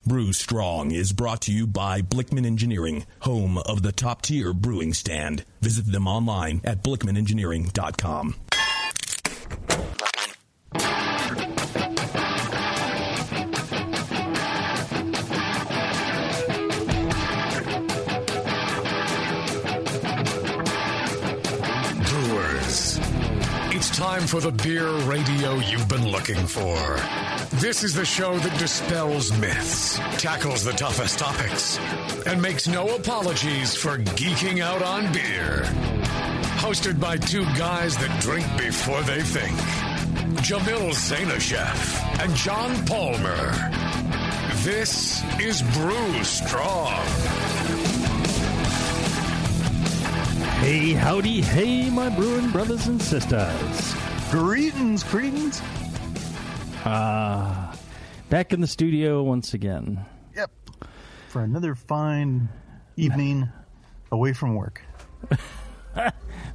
Brew Strong is brought to you by Blickman Engineering, home of the top-tier brewing stand. Visit them online at blickmanengineering.com. Brewers, it's time for the beer radio you've been looking for. This is the show that dispels myths, tackles the toughest topics, and makes no apologies for geeking out on beer. Hosted by two guys that drink before they think. Jamil and John Palmer. This is Brew Strong. Hey, howdy, hey, my brewing brothers and sisters. Greetings. Back in the studio once again. Yep. For another fine evening away from work.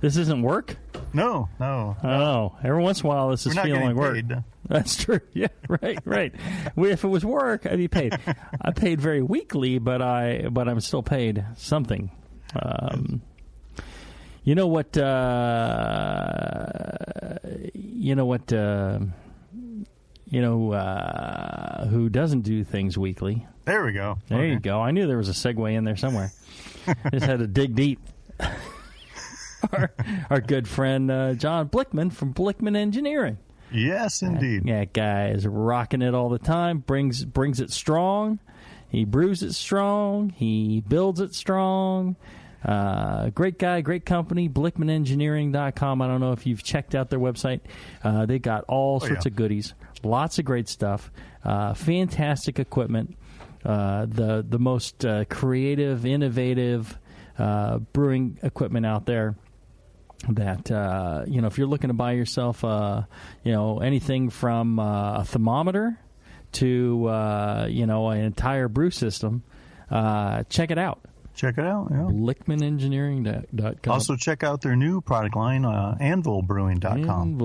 This isn't work? No. Oh, every once in a while this is feeling like work. Paid. That's true. Yeah, right. If it was work, I'd be paid. I paid very weekly, but I'm still paid something. You know what? Who doesn't do things weekly? There we go. There you go. I knew there was a segue in there somewhere. Just had to dig deep. Our good friend John Blickman from Blickman Engineering. Yes, indeed. That guy is rocking it all the time. Brings it strong. He brews it strong. He builds it strong. Great guy, great company, BlickmanEngineering.com. I don't know if you've checked out their website. They got all sorts of goodies, lots of great stuff, fantastic equipment, the most creative, innovative brewing equipment out there. That if you're looking to buy yourself, anything from a thermometer to an entire brew system, check it out. Check it out, yeah. BlickmanEngineering.com. Also, check out their new product line, AnvilBrewing.com.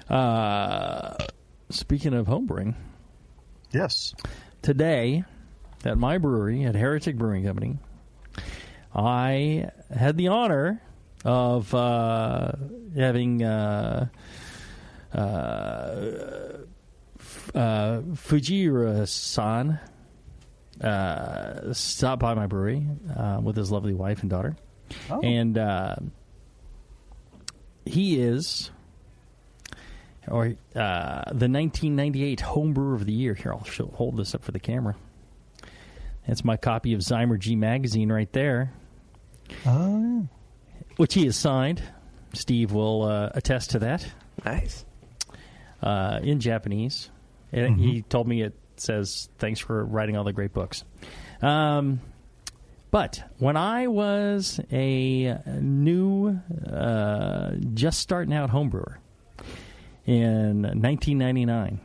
AnvilBrewing.com. Speaking of homebrewing. Yes. Today, at my brewery, at Heretic Brewing Company, I had the honor of having Fujira-san stopped by my brewery with his lovely wife and daughter. Oh. And he is the 1998 Homebrewer of the Year. Here, I'll hold this up for the camera. That's my copy of Zymergy magazine right there. Oh, yeah. Which he has signed. Steve will attest to that. Nice. In Japanese. And he told me it says, thanks for writing all the great books. But when I was a new, just starting out homebrewer in 1999,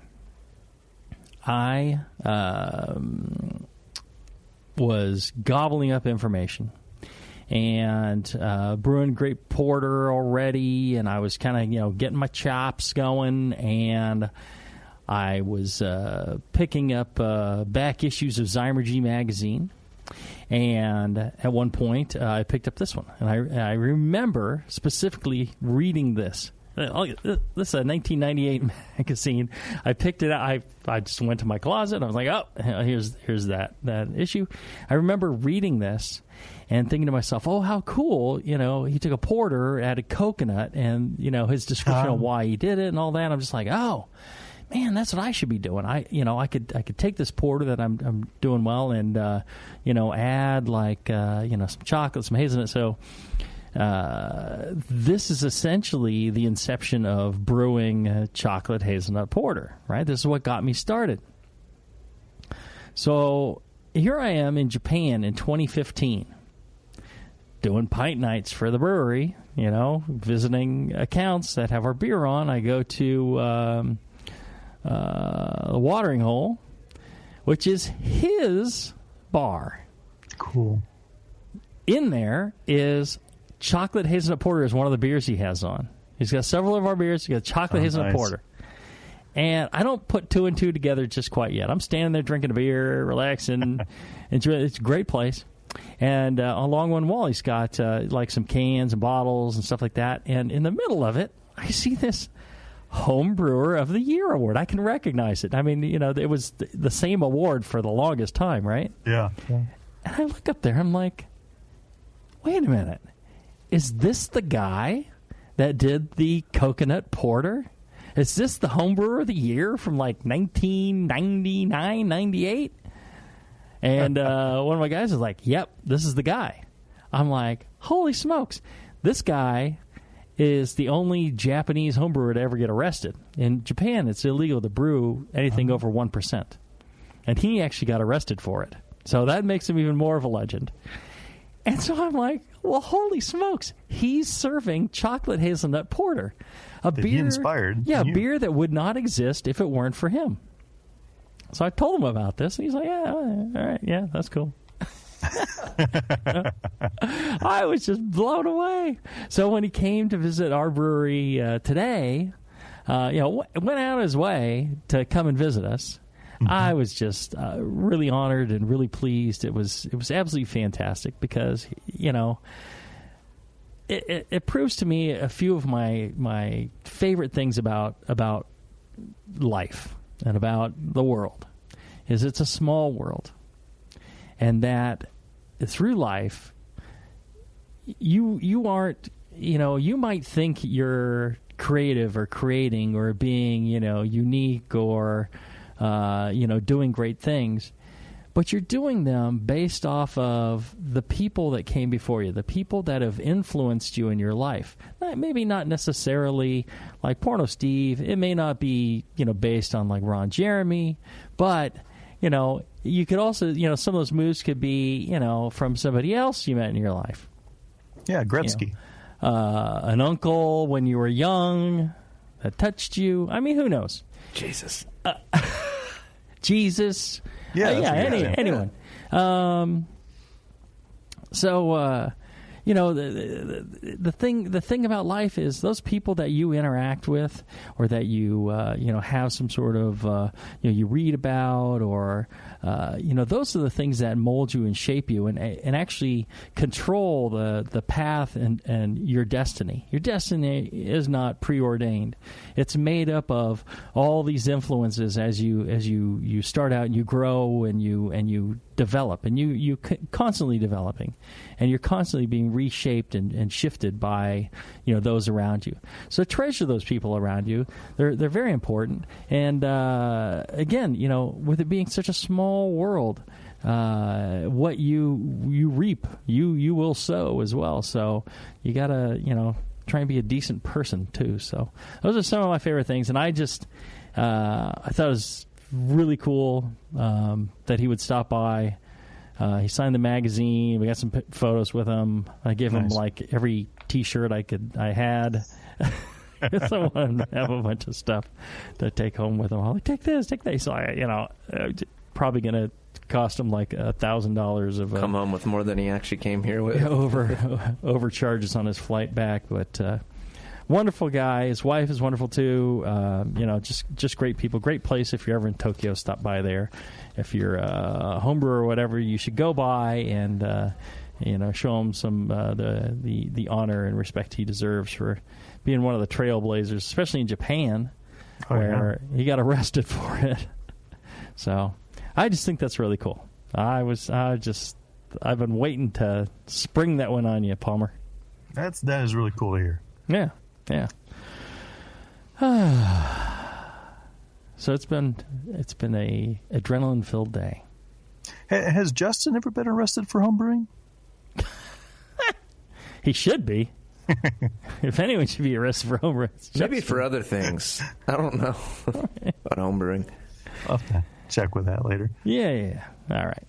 I was gobbling up information and brewing great porter already, and I was kind of, getting my chops going, and I was picking up back issues of Zymergy magazine, and at one point I picked up this one, and I remember specifically reading this. This is a 1998 magazine. I picked it out. I just went to my closet, and I was like, oh, here's that issue. I remember reading this and thinking to myself, oh, how cool, he took a porter, added coconut, and, his description of why he did it and all that. I'm just like, oh, man, that's what I should be doing. I could take this porter that I'm doing well and, add some chocolate, some hazelnut. So this is essentially the inception of brewing chocolate hazelnut porter, right? This is what got me started. So here I am in Japan in 2015 doing pint nights for the brewery, visiting accounts that have our beer on. I go to the Watering Hole, which is his bar. Cool. In there is chocolate hazelnut porter is one of the beers he has on. He's got several of our beers. He's got chocolate hazelnut porter. And I don't put two and two together just quite yet. I'm standing there drinking a beer, relaxing. Enjoying. It's a great place. And along one wall, he's got like some cans and bottles and stuff like that. And in the middle of it, I see this Home Brewer of the Year award. I can recognize it. I mean, it was the same award for the longest time, right? Yeah. And I look up there. I'm like, wait a minute. Is this the guy that did the coconut porter? Is this the Home Brewer of the Year from like 1999, 98? And one of my guys is like, yep, this is the guy. I'm like, holy smokes. This guy is the only Japanese homebrewer to ever get arrested. In Japan, it's illegal to brew anything over 1%. And he actually got arrested for it. So that makes him even more of a legend. And so I'm like, well, holy smokes. He's serving chocolate hazelnut porter. A beer, he inspired. Yeah, a beer that would not exist if it weren't for him. So I told him about this, and he's like, yeah, all right, yeah, that's cool. I was just blown away. So when he came to visit our brewery today, went out of his way to come and visit us. Mm-hmm. I was just really honored and really pleased. It was absolutely fantastic because, it proves to me a few of my favorite things about life and about the world is it's a small world. And that through life, you aren't, you might think you're creative or creating or being, unique or, doing great things, but you're doing them based off of the people that came before you, the people that have influenced you in your life. Maybe not necessarily like Porno Steve. It may not be, based on like Ron Jeremy, but you could also, some of those moves could be, from somebody else you met in your life. Yeah, Gretzky. An uncle when you were young that touched you. I mean, who knows? Jesus. Jesus. Yeah, anyone. The thing about life is those people that you interact with, or that you have some sort of you read about, or those are the things that mold you and shape you, and actually control the path and your destiny. Your destiny is not preordained; it's made up of all these influences as you start out and you grow and you develop, and you constantly developing, and you're constantly being reshaped and shifted by those around you. So treasure those people around you. They're very important. And again, with it being such a small world, what you reap, you will sow as well. So you gotta try and be a decent person too. So those are some of my favorite things, and I just I thought it was really cool that he would stop by. He signed the magazine. We got some photos with him. I gave him like every T-shirt I had. So I wanted him to have a bunch of stuff to take home with him. I'm like, take this, take that. So probably going to cost him like $1,000 of come home with more than he actually came here with. Overcharges on his flight back, but. Wonderful guy. His wife is wonderful too. Just great people. Great place if you're ever in Tokyo. Stop by there. If you're a homebrewer or whatever, you should go by and show him some the honor and respect he deserves for being one of the trailblazers, especially in Japan, where he got arrested for it. So I just think that's really cool. I've been waiting to spring that one on you, Palmer. That is really cool to hear. Yeah. Yeah. So it's been a adrenaline-filled day. Has Justin ever been arrested for homebrewing? He should be. If anyone should be arrested for homebrewing, maybe for other things. I don't know about homebrewing. I'll have to check with that later. Yeah. All right.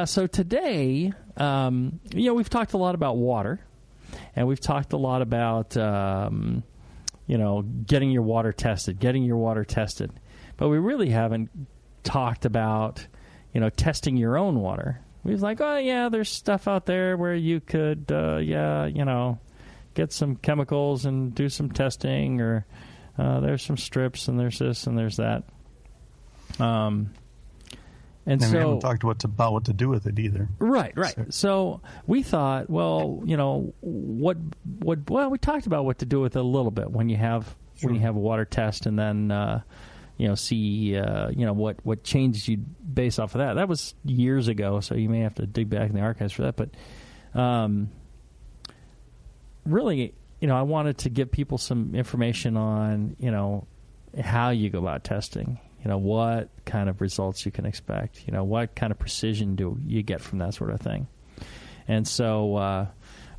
So today, we've talked a lot about water. And we've talked a lot about, getting your water tested. But we really haven't talked about, testing your own water. We was like, oh, yeah, there's stuff out there where you could, get some chemicals and do some testing or there's some strips, and there's this, and there's that. And we so haven't talked about what to do with it either. Right. So we thought, well, we talked about what to do with it a little bit when you have a water test, and then see what changes you base off of that. That was years ago, so you may have to dig back in the archives for that. But really, I wanted to give people some information on how you go about testing. What kind of results you can expect. What kind of precision do you get from that sort of thing. And so I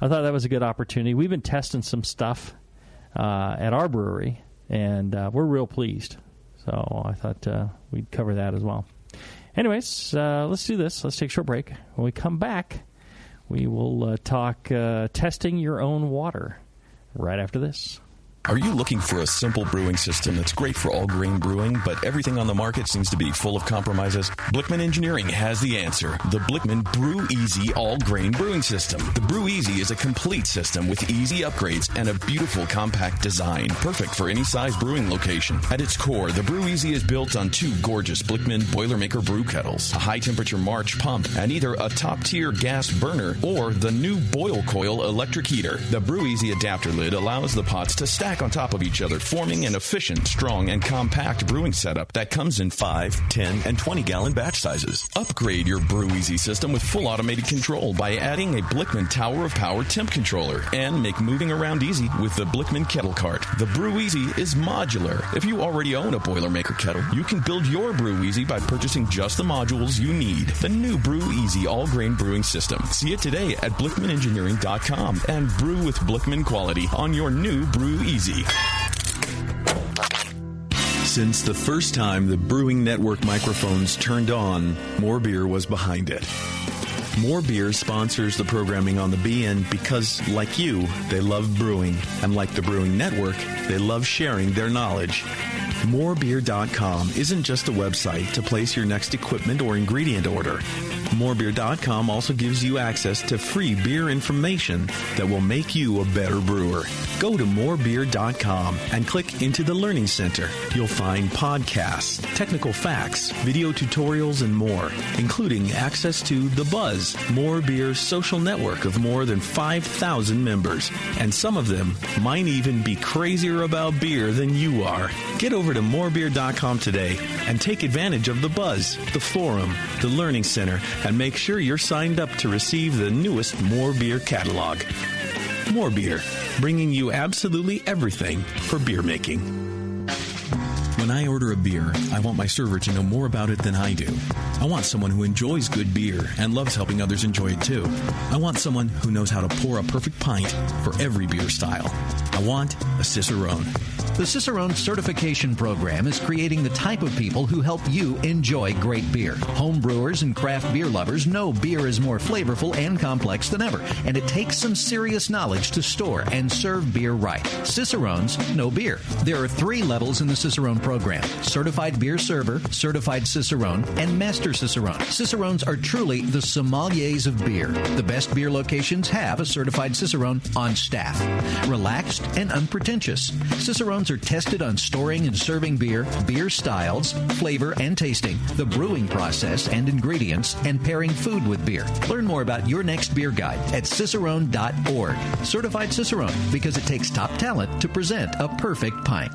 thought that was a good opportunity. We've been testing some stuff at our brewery, and we're real pleased. So I thought we'd cover that as well. Anyways, let's do this. Let's take a short break. When we come back, we will talk testing your own water right after this. Are you looking for a simple brewing system that's great for all grain brewing, but everything on the market seems to be full of compromises? Blickman Engineering has the answer. The Blickman Brew Easy All Grain Brewing System. The Brew Easy is a complete system with easy upgrades and a beautiful compact design, perfect for any size brewing location. At its core, the Brew Easy is built on 2 gorgeous Blickman Boilermaker brew kettles, a high-temperature March pump, and either a top-tier gas burner or the new Boil Coil electric heater. The Brew Easy adapter lid allows the pots to stack on top of each other, forming an efficient, strong, and compact brewing setup that comes in 5, 10, and 20-gallon batch sizes. Upgrade your Brew Easy system with full automated control by adding a Blickman Tower of Power temp controller, and make moving around easy with the Blickman Kettle Cart. The Brew Easy is modular. If you already own a Boilermaker kettle, you can build your Brew Easy by purchasing just the modules you need. The new Brew Easy all-grain brewing system. See it today at BlickmanEngineering.com and brew with Blickman quality on your new Brew Easy. Since the first time the Brewing Network microphones turned on, More Beer was behind it. More Beer sponsors the programming on the BN because, like you, they love brewing. And like the Brewing Network, they love sharing their knowledge. Morebeer.com isn't just a website to place your next equipment or ingredient order. Morebeer.com also gives you access to free beer information that will make you a better brewer. Go to morebeer.com and click into the Learning Center. You'll find podcasts, technical facts, video tutorials, and more, including access to The Buzz, More Beer's social network of more than 5,000 members. And some of them might even be crazier about beer than you are. Get over to morebeer.com today and take advantage of The Buzz, the forum, the Learning Center, and make sure you're signed up to receive the newest More Beer catalog. More Beer, bringing you absolutely everything for beer making. When I order a beer, I want my server to know more about it than I do. I want someone who enjoys good beer and loves helping others enjoy it too. I want someone who knows how to pour a perfect pint for every beer style. I want a Cicerone. The Cicerone Certification Program is creating the type of people who help you enjoy great beer. Home brewers and craft beer lovers know beer is more flavorful and complex than ever, and it takes some serious knowledge to store and serve beer right. Cicerones know beer. There are 3 levels in the Cicerone program: Certified Beer Server, Certified Cicerone, and Master Cicerone. Cicerones are truly the sommeliers of beer. The best beer locations have a Certified Cicerone on staff. Relaxed and unpretentious. Cicerones are tested on storing and serving beer, beer styles, flavor and tasting, the brewing process and ingredients, and pairing food with beer. Learn more about your next beer guide at cicerone.org. Certified Cicerone, because it takes top talent to present a perfect pint.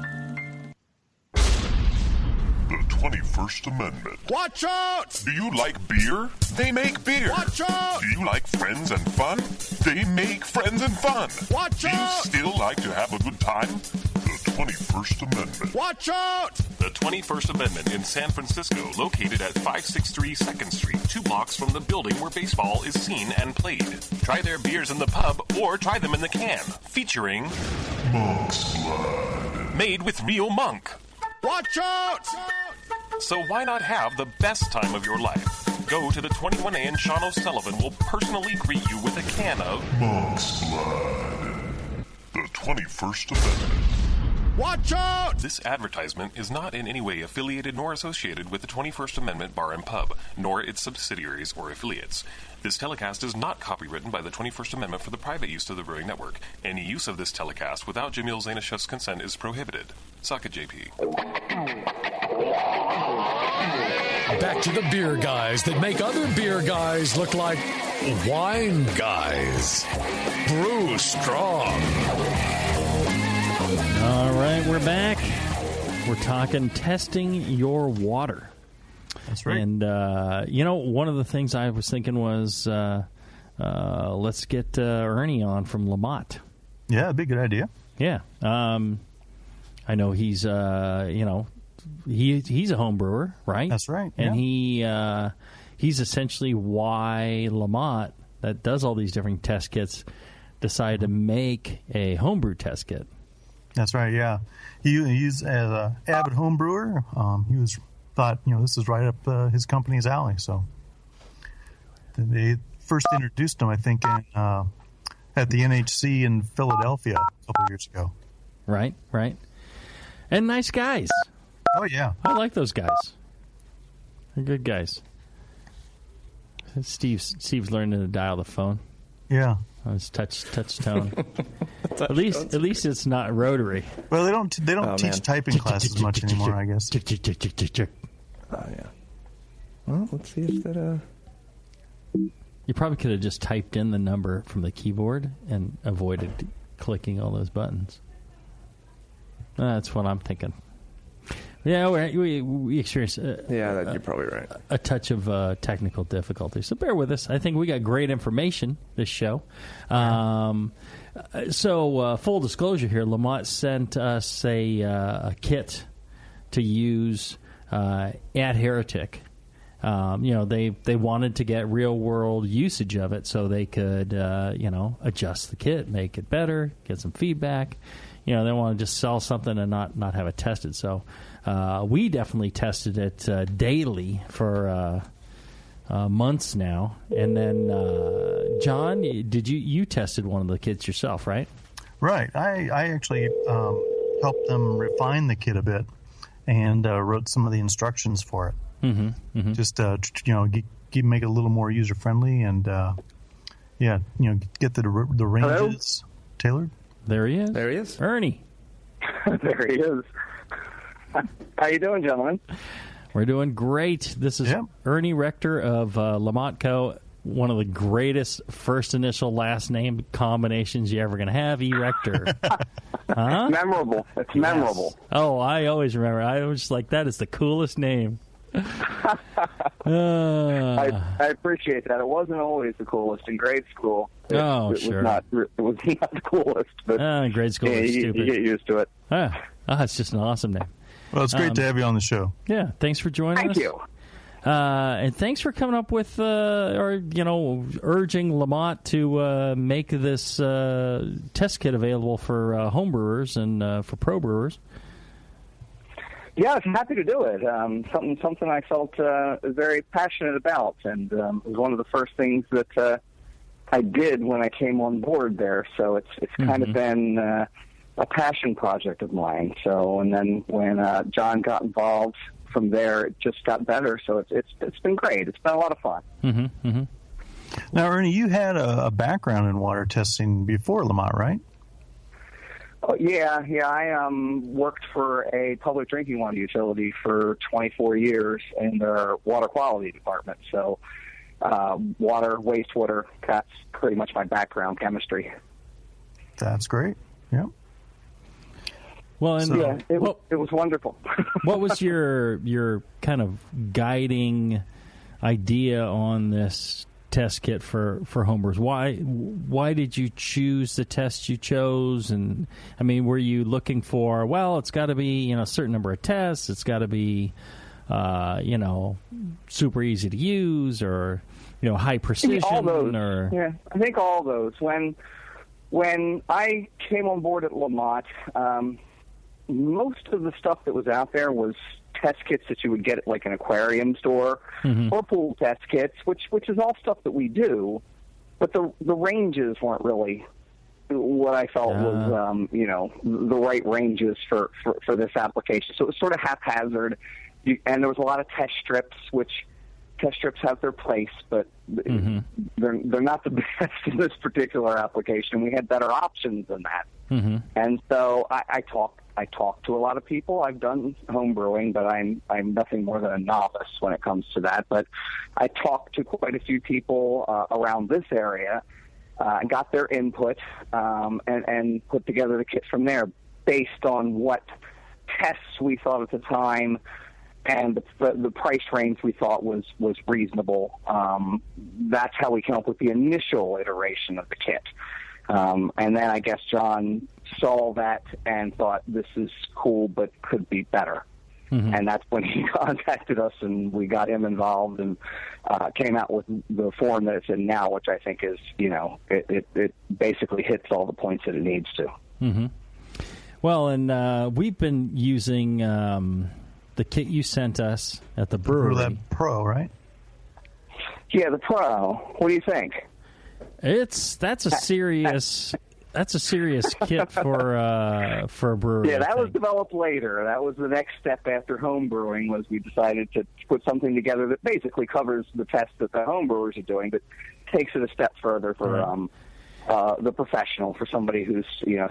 The 21st Amendment. Watch out! Do you like beer? They make beer. Watch out! Do you like friends and fun? They make friends and fun. Watch out! Do you still like to have a good time? The 21st Amendment. Watch out! The 21st Amendment in San Francisco, located at 563 2nd Street, 2 blocks from the building where baseball is seen and played. Try their beers in the pub or try them in the can, featuring Monk's Blood. Made with real monk. Watch out! So why not have the best time of your life? Go to the 21A and Sean O'Sullivan will personally greet you with a can of Monk's Blood. The 21st Amendment. Watch out! This advertisement is not in any way affiliated nor associated with the 21st Amendment Bar and Pub, nor its subsidiaries or affiliates. This telecast is not copywritten by the 21st Amendment for the private use of the Brewing Network. Any use of this telecast without Jamil Zainashev's consent is prohibited. Suck it, JP. Back to the beer guys that make other beer guys look like wine guys. Brew Strong. All right, we're back. We're talking testing your water. That's right. And, one of the things I was thinking was let's get Ernie on from LaMotte. Yeah, that'd be a good idea. Yeah. I know he's, he's a home brewer, right? That's right. And yeah. he's essentially why LaMotte, that does all these different test kits, decided to make a homebrew test kit. That's right, yeah. He's an avid home brewer. He thought, this is right up his company's alley. So they first introduced him, I think, at the NHC in Philadelphia a couple of years ago. Right. And nice guys. Oh, yeah. I like those guys. They're good guys. Steve's learning to dial the phone. Yeah. On his touch tone. At least it's not rotary. Well, they don't teach typing classes much anymore, I guess. Oh, yeah. Well, let's see if that... You probably could have just typed in the number from the keyboard and avoided clicking all those buttons. That's what I'm thinking. Yeah, we experienced you're probably right. A touch of technical difficulty. So bear with us. I think we got great information this show. So full disclosure here, LaMotte sent us a kit to use at Heretic. They wanted to get real world usage of it so they could adjust the kit, make it better, get some feedback. They want to just sell something and not have it tested. So we definitely tested it daily for months now. And then, John, you tested one of the kits yourself, right? Right. I actually helped them refine the kit a bit and wrote some of the instructions for it. Mm-hmm. Just make it a little more user friendly and get the ranges tailored. There he is. There he is. Ernie. There he is. How you doing, gentlemen? We're doing great. This is Ernie Rector of LaMotte Co., one of the greatest first initial last name combinations you're ever going to have, E. Rector. Huh? Memorable. It's memorable. Oh, I always remember. I was just like, that is the coolest name. I appreciate that. It wasn't always the coolest in grade school. It sure. It was not the coolest. But grade school is stupid. You get used to it. It's just an awesome name. Well, it's great to have you on the show. Yeah, thanks for joining us. Thank you. And thanks for coming up with, urging LaMotte to make this test kit available for homebrewers and for pro brewers. Yes, I'm happy to do it. Something I felt very passionate about, and it was one of the first things that I did when I came on board there. So it's kind of been a passion project of mine. So, and then when John got involved, from there it just got better. So it's been great. It's been a lot of fun. Mm-hmm. Mm-hmm. Now, Ernie, you had a background in water testing before LaMotte, right? Oh, yeah. I worked for a public drinking water utility for 24 years in their water quality department. So water, wastewater, that's pretty much my background, chemistry. That's great. Yeah. Well, and it was wonderful. What was your kind of guiding idea on this test kit for homebrewers? Why did you choose the test you chose? And I mean, were you looking for, it's got to be a certain number of tests, it's got to be super easy to use, or high precision, all those. or I think all those. When I came on board at LaMotte, most of the stuff that was out there was test kits that you would get at like an aquarium store, or pool test kits, which is all stuff that we do, but the ranges weren't really what I felt was the right ranges for this application. So it was sort of haphazard, and there was a lot of test strips, which test strips have their place, but they're not the best in this particular application. We had better options than that. And so I talk to a lot of people. I've done home brewing, but I'm nothing more than a novice when it comes to that. But I talked to quite a few people around this area, got their input, and put together the kit from there based on what tests we thought at the time and the price range we thought was reasonable. That's how we came up with the initial iteration of the kit. And then I guess John saw that and thought, this is cool, but could be better. And that's when he contacted us, and we got him involved and came out with the form that it's in now, which I think is, it basically hits all the points that it needs to. Well, and we've been using the kit you sent us at the brewery. BrewLab Pro, right? Yeah, the Pro. What do you think? That's a serious kit for a brewery. Yeah, that was developed later. That was the next step after home brewing. Was we decided to put something together that basically covers the tests that the home brewers are doing, but takes it a step further for the professional, for somebody who's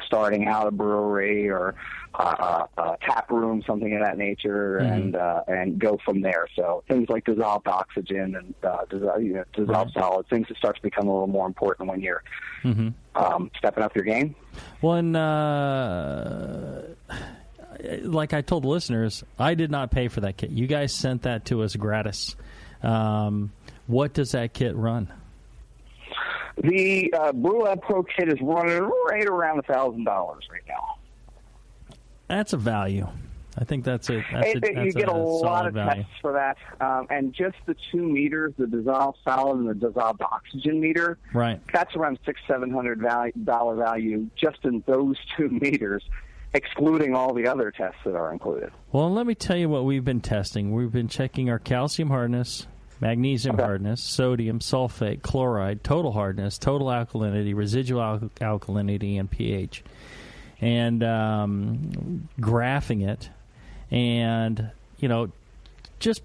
starting out a brewery or a tap room, something of that nature, and go from there. So things like dissolved oxygen and dissolved solids, things that start to become a little more important when you're stepping up your game. Well, and like I told the listeners, I did not pay for that kit. You guys sent that to us gratis. What does that kit run? The BrewLab Pro kit is running right around $1,000 right now. That's a value. I think that's you get a lot of value. tests for that, and just the 2 meters, the dissolved solid and the dissolved oxygen meter. Right. That's around $600-$700 value just in those 2 meters, excluding all the other tests that are included. Well, let me tell you what we've been testing. We've been checking our calcium hardness, magnesium hardness, sodium, sulfate, chloride, total hardness, total alkalinity, residual alkalinity, and pH. And graphing it. And, just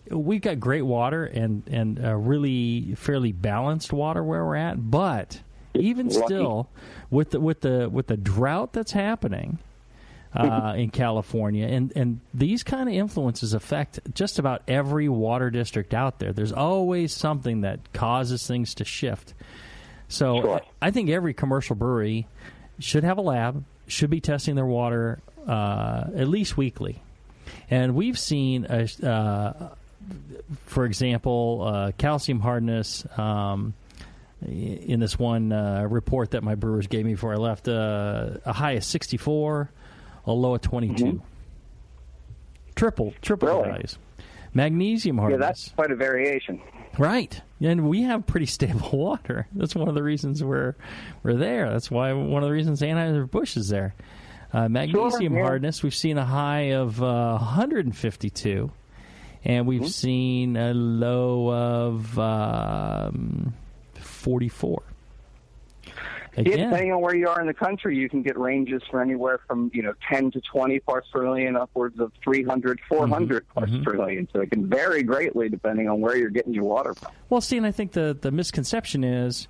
we've got great water and really fairly balanced water where we're at. But even still, with the drought that's happening in California, and these kind of influences affect just about every water district out there. There's always something that causes things to shift. So I think every commercial brewery should have a lab, should be testing their water at least weekly. And we've seen, for example, calcium hardness in this one report that my brewers gave me before I left, a high of 64, a low of 22. Triple really? values. Magnesium hardness. Yeah, that's quite a variation. Right. And we have pretty stable water. That's one of the reasons we're there. That's why one of the reasons Anheuser-Busch is there. Magnesium hardness, we've seen a high of 152, and we've seen a low of 44. Again, depending on where you are in the country, you can get ranges for anywhere from 10 to 20 parts per million, upwards of 300, 400 parts per million. So it can vary greatly depending on where you're getting your water from. Well, see, and I think the misconception is,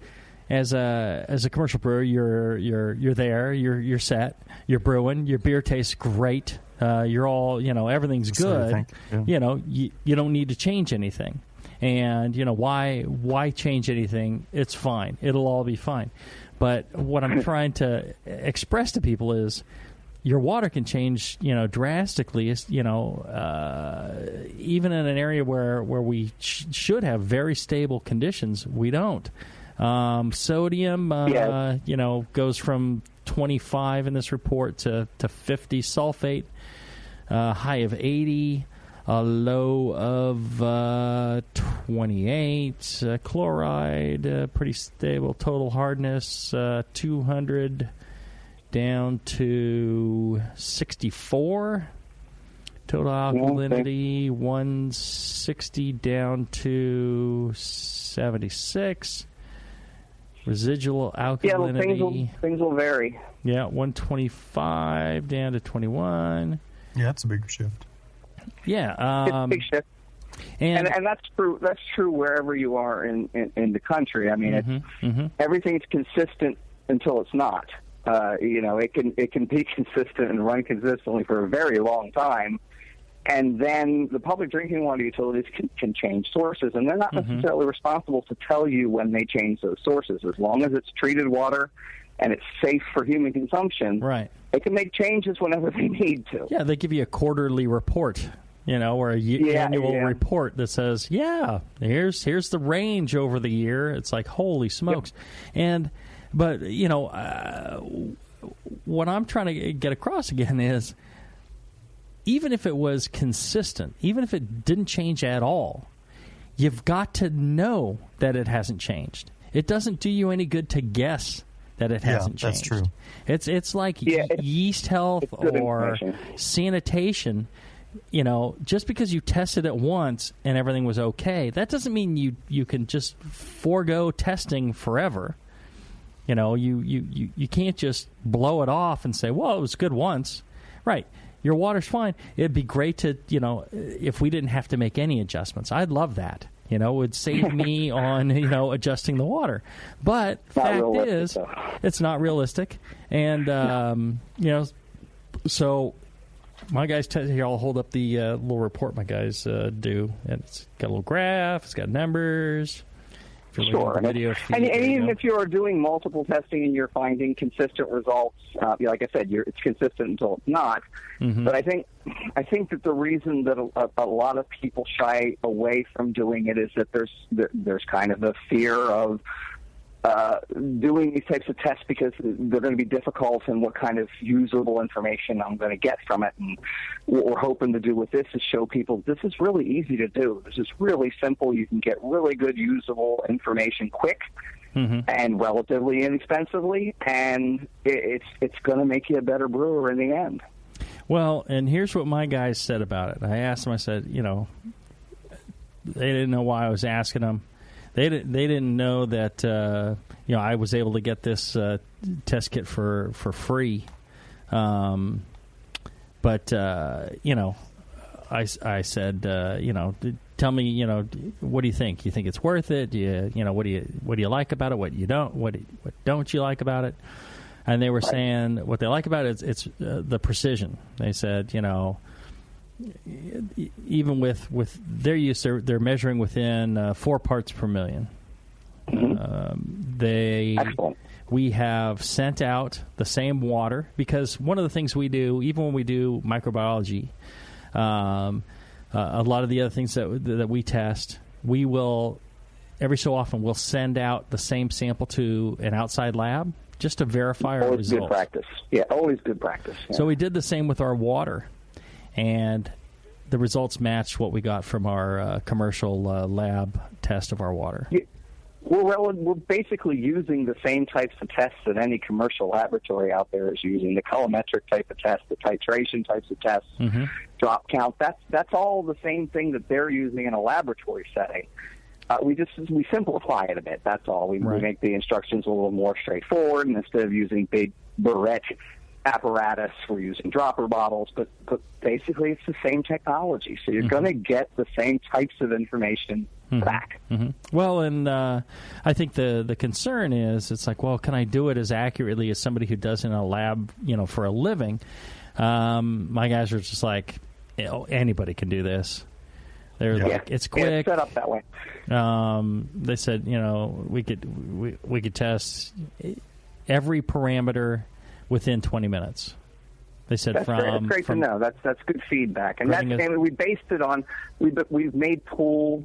as a commercial brewer, you're there, you're set, you're brewing, your beer tastes great, you're all everything's good. You don't need to change anything, and why change anything? It's fine. It'll all be fine. But what I'm trying to express to people is, your water can change, drastically. Even in an area where we should have very stable conditions, we don't. Sodium, goes from 25 in this report to 50. Sulfate, high of 80, a low of 28. Chloride, pretty stable. Total hardness, 200 down to 64. Total alkalinity, 160 down to 76. Residual alkalinity. Yeah, things will vary. Yeah, 125 down to 21. Yeah, that's a big shift. Yeah. It's a big shift. And that's true. That's true wherever you are in the country. I mean, everything's consistent until it's not. It can be consistent and run consistently for a very long time, and then the public drinking water utilities can change sources, and they're not necessarily responsible to tell you when they change those sources. As long as it's treated water and it's safe for human consumption, right? They can make changes whenever they need to. Yeah, they give you a quarterly report, or annual report that says, here's the range over the year. It's like, holy smokes. But what I'm trying to get across again is, even if it was consistent, even if it didn't change at all, you've got to know that it hasn't changed. It doesn't do you any good to guess that it hasn't changed. That's true. It's like yeast health or sanitation. Just because you tested it once and everything was okay, that doesn't mean you can just forego testing forever. You can't just blow it off and say, well, it was good once. Right. Your water's fine. It'd be great to, if we didn't have to make any adjustments. I'd love that. It would save me on, adjusting the water. But fact is, it's not realistic. And, so my guys, here, I'll hold up the little report my guys do. And it's got a little graph. It's got numbers. Sure, and even if you're doing multiple testing and you're finding consistent results, like I said, it's consistent until it's not. But I think that the reason that a lot of people shy away from doing it is that there's kind of a fear of doing these types of tests because they're going to be difficult, and what kind of usable information I'm going to get from it. And what we're hoping to do with this is show people this is really easy to do. This is really simple. You can get really good usable information quick and relatively inexpensively, and it's going to make you a better brewer in the end. Well, and here's what my guys said about it. I asked them, I said, they didn't know why I was asking them. They didn't know that I was able to get this test kit for free, but I said tell me what do you think? You think it's worth it? Do you what do you like about it? What don't you like about it? And they were saying what they like about it it's the precision. They said even with their use, they're measuring within 4 parts per million. We have sent out the same water because one of the things we do, even when we do microbiology, a lot of the other things that we test, we will every so often we'll send out the same sample to an outside lab just to verify our results. Always good practice. Yeah, always good practice. Yeah. So we did the same with our water. And the results matched what we got from our commercial lab test of our water. Yeah. We're basically using the same types of tests that any commercial laboratory out there is using. The colorimetric type of test, the titration types of tests, drop count. That's all the same thing that they're using in a laboratory setting. We simplify it a bit. That's all. We make the instructions a little more straightforward, and instead of using big burette apparatus, we're using dropper bottles, but basically it's the same technology. So you're going to get the same types of information back. Well, and I think the concern is it's like, well, can I do it as accurately as somebody who does in a lab, for a living? My guys are just like, anybody can do this. They're like, it's quick. It's set up that way. They said, we could test every parameter within 20 minutes. They said that's great to know. That's good feedback, and we based it on we've made pool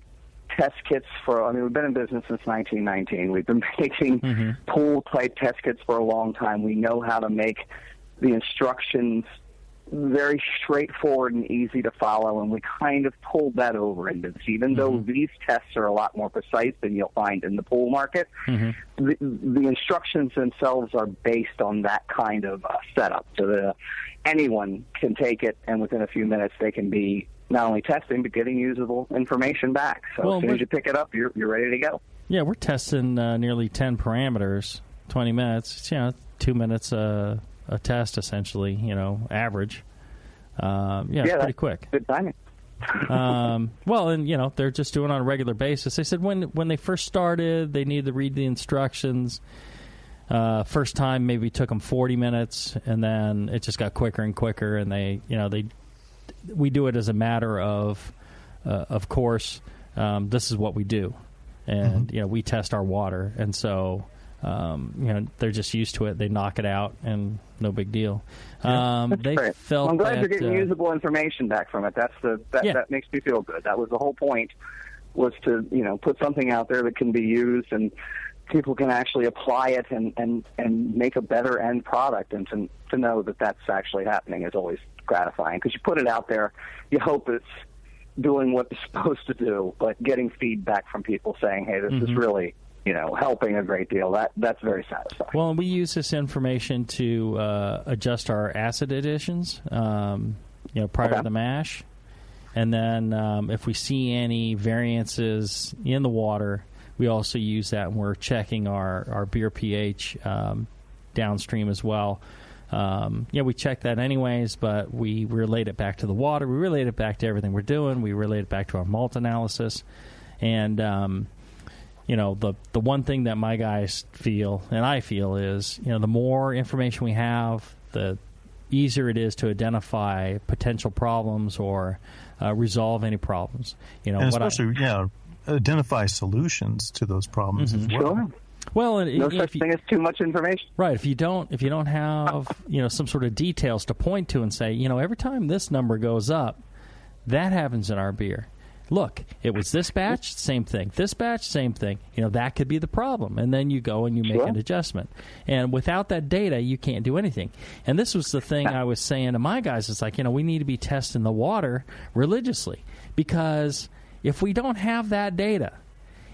test kits we've been in business since 1919. We've been making pool type test kits for a long time. We know how to make the instructions very straightforward and easy to follow, and we kind of pulled that over into this. Even though these tests are a lot more precise than you'll find in the pool market, the instructions themselves are based on that kind of setup. So that anyone can take it, and within a few minutes they can be not only testing, but getting usable information back. So as soon as you pick it up, you're ready to go. Yeah, we're testing nearly 10 parameters, 20 minutes. It's, 2 minutes a test, essentially, average. It's pretty quick. Good timing. Well, and they're just doing it on a regular basis. They said when they first started, they needed to read the instructions. First time maybe took them 40 minutes, and then it just got quicker and quicker. And we do it as a matter of course, this is what we do, and we test our water, and so they're just used to it. They knock it out, and no big deal. They great. felt I'm glad that, you're getting usable information back from it. That makes me feel good. That was the whole point, was to put something out there that can be used and people can actually apply it and make a better end product, and to know that that's actually happening is always gratifying, because you put it out there, you hope it's doing what it's supposed to do, but getting feedback from people saying, hey, this is really helping a great deal, that's very satisfying. Well, and we use this information to adjust our acid additions prior to the mash, and then if we see any variances in the water, we also use that when we're checking our beer pH downstream as well. We check that anyways, but we relate it back to the water. We relate it back to everything we're doing. We relate it back to our malt analysis. And, the one thing that my guys feel, and I feel, is, the more information we have, the easier it is to identify potential problems or resolve any problems. And especially, identify solutions to those problems as well. Sure. Well, no such thing as too much information. Right. If you don't have some sort of details to point to and say, every time this number goes up, that happens in our beer. Look, it was this batch, same thing. This batch, same thing. That could be the problem. And then you go and you make an adjustment. And without that data, you can't do anything. And this was the thing I was saying to my guys. It's like, we need to be testing the water religiously, because if we don't have that data,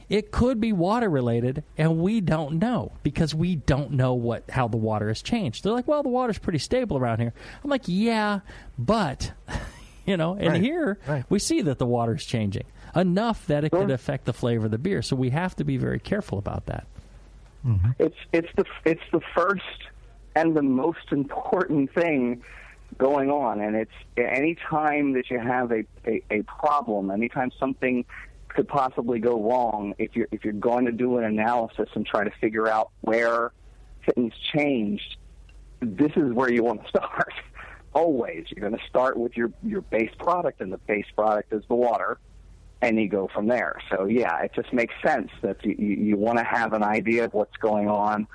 it could be water related, and we don't know, because we don't know how the water has changed. They're like, well, the water's pretty stable around here. I'm like, yeah, but here we see that the water's changing enough that it could affect the flavor of the beer. So we have to be very careful about that. Mm-hmm. It's the first and the most important thing going on, and it's any time that you have a problem, anytime something could possibly go wrong, if you're going to do an analysis and try to figure out where things changed, this is where you want to start. Always, you're going to start with your base product, and the base product is the water, and you go from there. So it just makes sense that you want to have an idea of what's going on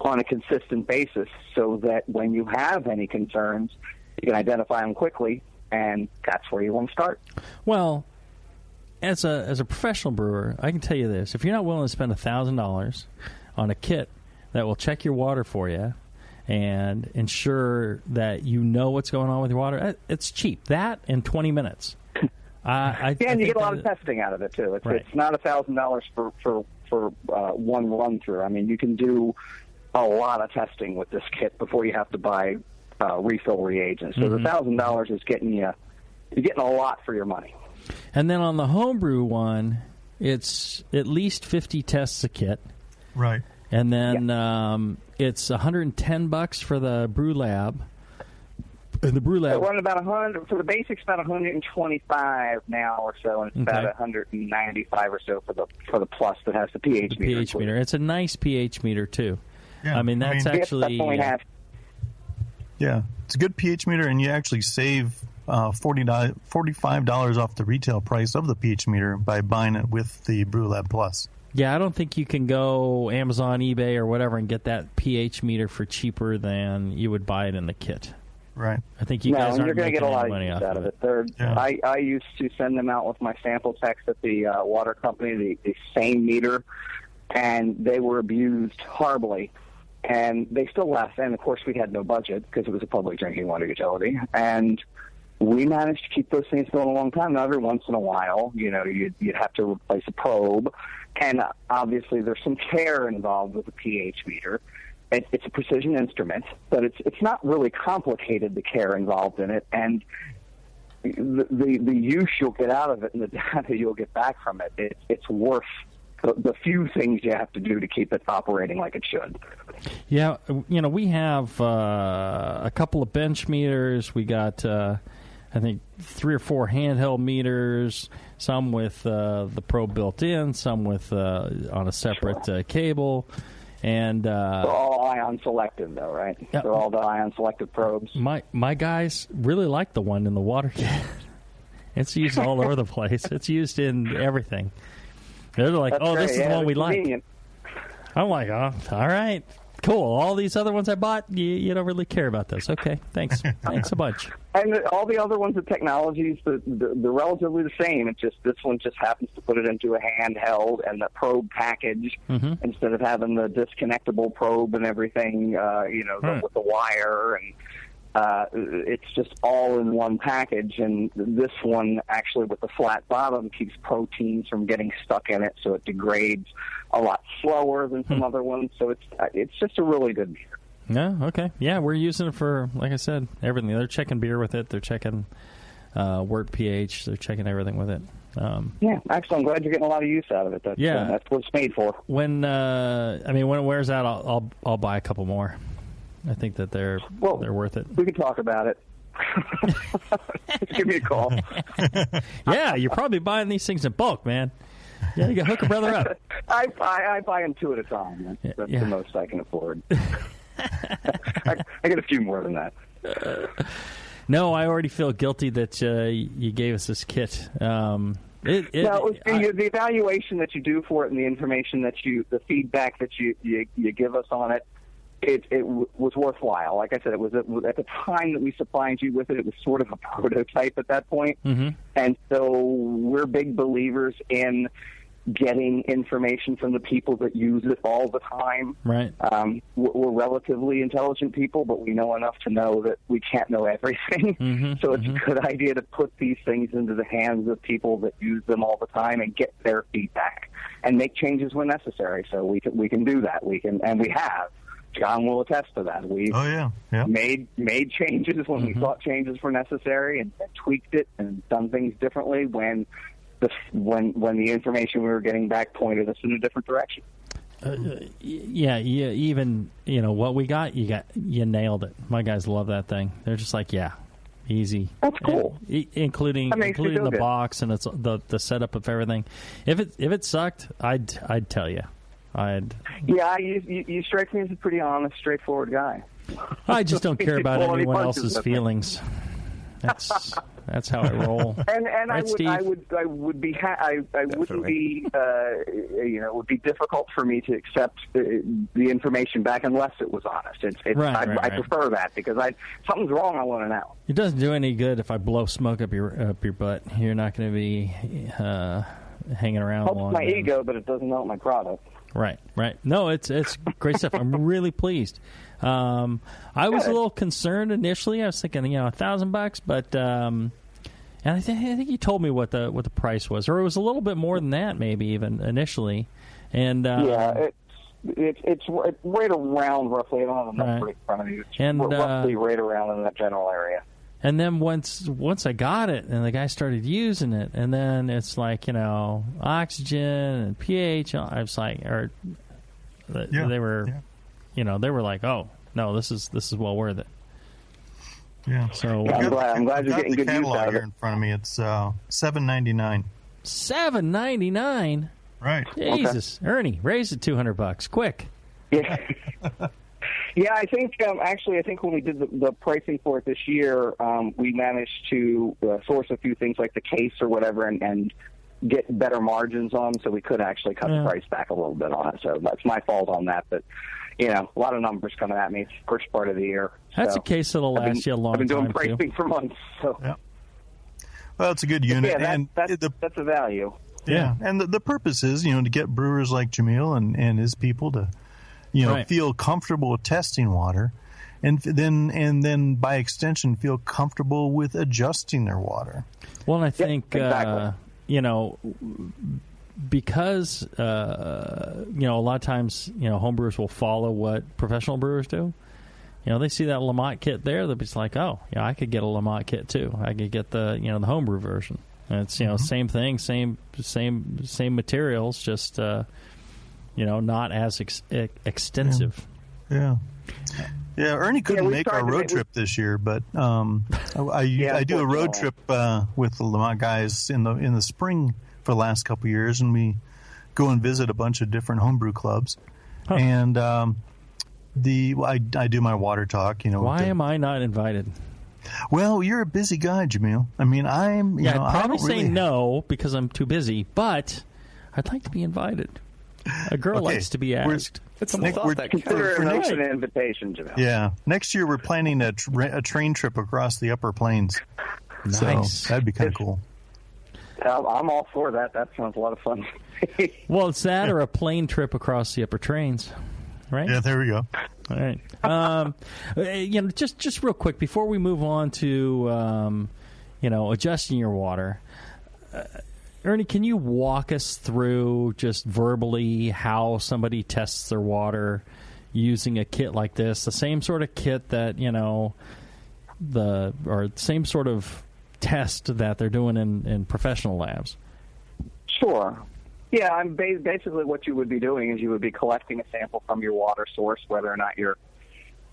a consistent basis, so that when you have any concerns, you can identify them quickly, and that's where you want to start. Well, as a professional brewer, I can tell you this: if you're not willing to spend $1,000 on a kit that will check your water for you and ensure that you know what's going on with your water, it's cheap. That in 20 minutes. And you get a lot of testing out of it too. It's not $1,000 for one run through. I mean, you can do a lot of testing with this kit before you have to buy refill reagents. So the $1,000 is you're getting a lot for your money. And then on the homebrew one, it's at least 50 tests a kit. Right. And then it's $110 for the BrewLab. The BrewLab. We're about 100 for the basics, about 125 now or so, and it's about 195 or so for the plus that has the pH meter. pH meter. It's a nice pH meter too. Yeah, I mean that's actually. Yeah, it's a good pH meter, and you actually save $45 off the retail price of the pH meter by buying it with the BrewLab Plus. Yeah, I don't think you can go Amazon, eBay, or whatever and get that pH meter for cheaper than you would buy it in the kit. Right. I think you guys aren't making any money out of it. Yeah. I used to send them out with my sample text at the water company, the same meter, and they were abused horribly. And they still left. And, of course, we had no budget because it was a public drinking water utility. And we managed to keep those things going a long time. Now, every once in a while, you'd have to replace a probe. And obviously there's some care involved with the pH meter. It's a precision instrument, but it's not really complicated, the care involved in it. And the use you'll get out of it and the data you'll get back from it, it's worth the few things you have to do to keep it operating like it should. Yeah, we have a couple of bench meters. We got I think 3 or 4 handheld meters, some with the probe built in, some with on a separate cable. And they're all ion selective, though, right? Yeah. They're all the ion selective probes. My guys really like the one in the water kit. It's used all over the place. It's used in everything. They're like, That's oh, great. this is the one we like. I'm like, oh, all right, cool. All these other ones I bought, you don't really care about those. Okay, thanks. Thanks a bunch. And all the other ones, the technologies, they're relatively the same. It's just this one just happens to put it into a handheld and the probe package instead of having the disconnectable probe and everything, with the wire. And it's just all in one package. And this one, actually, with the flat bottom, keeps proteins from getting stuck in it, so it degrades a lot slower than some other ones. So it's just a really good beer. Yeah, okay. Yeah, we're using it for, like I said, everything. They're checking beer with it. They're checking wort pH. They're checking everything with it. Yeah, excellent. I'm glad you're getting a lot of use out of it. That's what it's made for. When it wears out, I'll buy a couple more. I think that they're worth it. We can talk about it. Just give me a call. Yeah, you're probably buying these things in bulk, man. Yeah, you got to hook a brother up. I buy them 2 at a time. That's the most I can afford. I get a few more than that. No, I already feel guilty that you gave us this kit. The evaluation that you do for it and the information the feedback that you give us on it, it was worthwhile. Like I said, it was at the time that we supplied you with it. It was sort of a prototype at that point, and so we're big believers in getting information from the people that use it all the time. Right. We're relatively intelligent people, but we know enough to know that we can't know everything. So it's a good idea to put these things into the hands of people that use them all the time and get their feedback and make changes when necessary. So we can do that. We have. John will attest to that. We've made changes when we thought changes were necessary and tweaked it and done things differently when the information we were getting back pointed us in a different direction. Even what we got, you nailed it. My guys love that thing. They're just like, easy. That's cool. Including the box and it's the setup of everything. If it sucked, I'd tell you. You strike me as a pretty honest, straightforward guy. I just don't care about anyone else's feelings. That's how I roll. And right, I would be it would be difficult for me to accept the information back unless it was honest. I prefer that because something's wrong. I want to know. It doesn't do any good if I blow smoke up your butt. You're not going to be hanging around. Helps my ego, but it doesn't help my product. Right. No, it's great stuff. I'm really pleased. I was a little concerned initially. I was thinking, $1,000, but and I think you told me what the price was, or it was a little bit more than that, maybe even initially. And it's right around roughly. I don't have a number in front of you. It's roughly right around in that general area. And then once I got it, and the guy started using it, and then it's like oxygen and pH. I was like, they were like, oh no, this is well worth it. Yeah. So I'm glad you're getting good use out of it. In front of me, it's $7.99. $7.99. Right. Jesus, okay. Ernie, raise it $200, quick. Yeah. Yeah, I think when we did the pricing for it this year, we managed to source a few things like the case or whatever and get better margins on them, so we could actually cut the price back a little bit on it. So that's my fault on that. But, a lot of numbers coming at me. It's the first part of the year. That's a case that'll last you a long time, I've been doing pricing for months. So. Yeah. Well, it's a good unit. Yeah, that's a value. Yeah, and the purpose is, to get brewers like Jamil and his people to feel comfortable with testing water, and then by extension feel comfortable with adjusting their water. Well, and I think exactly. Because a lot of times homebrewers will follow what professional brewers do. They see that LaMotte kit there, they'll be like, oh, I could get a LaMotte kit too. I could get the the homebrew version. And it's same thing, same materials, just not as extensive. Yeah. Yeah, Ernie couldn't make our road trip this year, but I do a road trip with the LaMotte guys in the spring for the last couple of years, and we go and visit a bunch of different homebrew clubs. Huh. And I do my water talk. Why am I not invited? Well, you're a busy guy, Jamil. I mean, I'd probably say no because I'm too busy, but I'd like to be invited. A girl likes to be asked. Consider an invitation, Jamil. Yeah. Next year, we're planning a train trip across the Upper Plains. Nice. So that'd be kind of cool. I'm all for that. That sounds a lot of fun. Well, it's that or a plane trip across the upper trains, right? Yeah, there we go. All right. Just real quick before we move on to adjusting your water. Ernie, can you walk us through just verbally how somebody tests their water using a kit like this? The same sort of kit that, or same sort of test that they're doing in professional labs. Sure. Yeah, basically what you would be doing is you would be collecting a sample from your water source, whether or not you're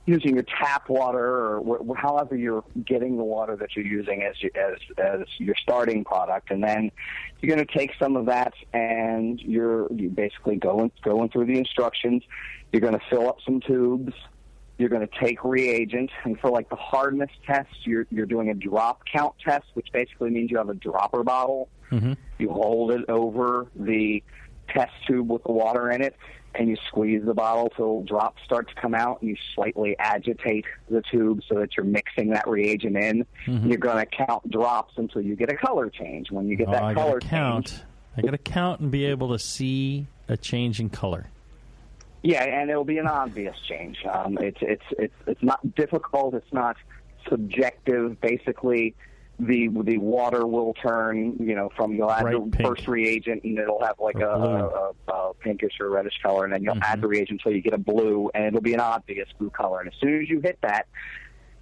using your tap water or however you're getting the water that you're using as your starting product, and then you're going to take some of that and you're basically going through the instructions. You're going to fill up some tubes. You're going to take reagent, and for like the hardness test, you're doing a drop count test, which basically means you have a dropper bottle. Mm-hmm. You hold it over the test tube with the water in it, and you squeeze the bottle till drops start to come out, and you slightly agitate the tube so that you're mixing that reagent in. Mm-hmm. You're going to count drops until you get a color change. When you get that color change, I got to count and be able to see a change in color. Yeah, and it'll be an obvious change. It's not difficult. It's not subjective. Basically, the water will turn, from you'll add the first reagent, and it'll have like a pinkish or reddish color, and then you'll add the reagent until you get a blue, and it'll be an obvious blue color. And as soon as you hit that,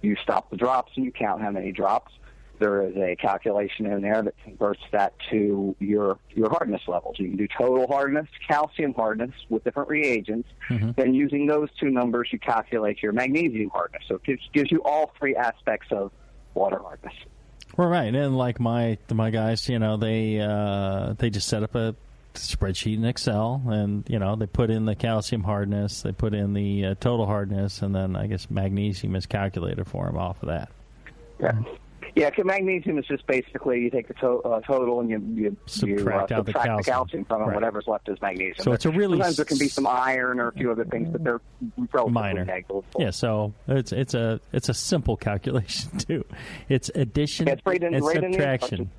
you stop the drops and you count how many drops. There is a calculation in there that converts that to your hardness levels. You can do total hardness, calcium hardness with different reagents. Mm-hmm. Then using those two numbers, you calculate your magnesium hardness. So it gives you all three aspects of water hardness. Well, right, and like my guys, they just set up a spreadsheet in Excel, and they put in the calcium hardness, they put in the total hardness, and then I guess magnesium is calculated for them off of that. Yeah. Yeah, magnesium is just basically you take the total and you subtract out the calcium from it. Whatever's left is magnesium. So it's a really sometimes there can be some iron or a few other things, but they're relatively minor. Negligible. Yeah, so it's a simple calculation too. It's addition and subtraction.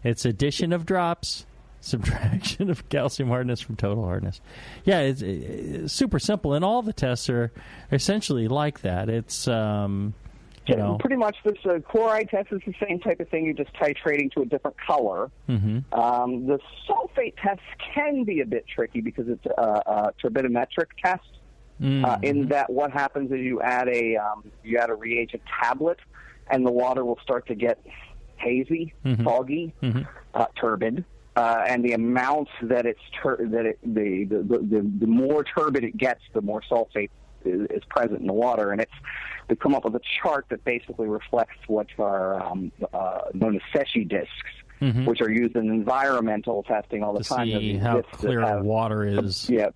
It's addition of drops, subtraction of calcium hardness from total hardness. Yeah, it's super simple, and all the tests are essentially like that. It's pretty much this chloride test is the same type of thing. You're just titrating to a different color. Mm-hmm. The sulfate test can be a bit tricky because it's a turbidimetric test. Mm-hmm. In that, what happens is you add a reagent tablet, and the water will start to get hazy, foggy, turbid. And the amount that the more turbid it gets, the more sulfate is present in the water, and they come up with a chart that basically reflects what are known as Secchi discs, which are used in environmental testing all the time. To see how clear water is. Yeah,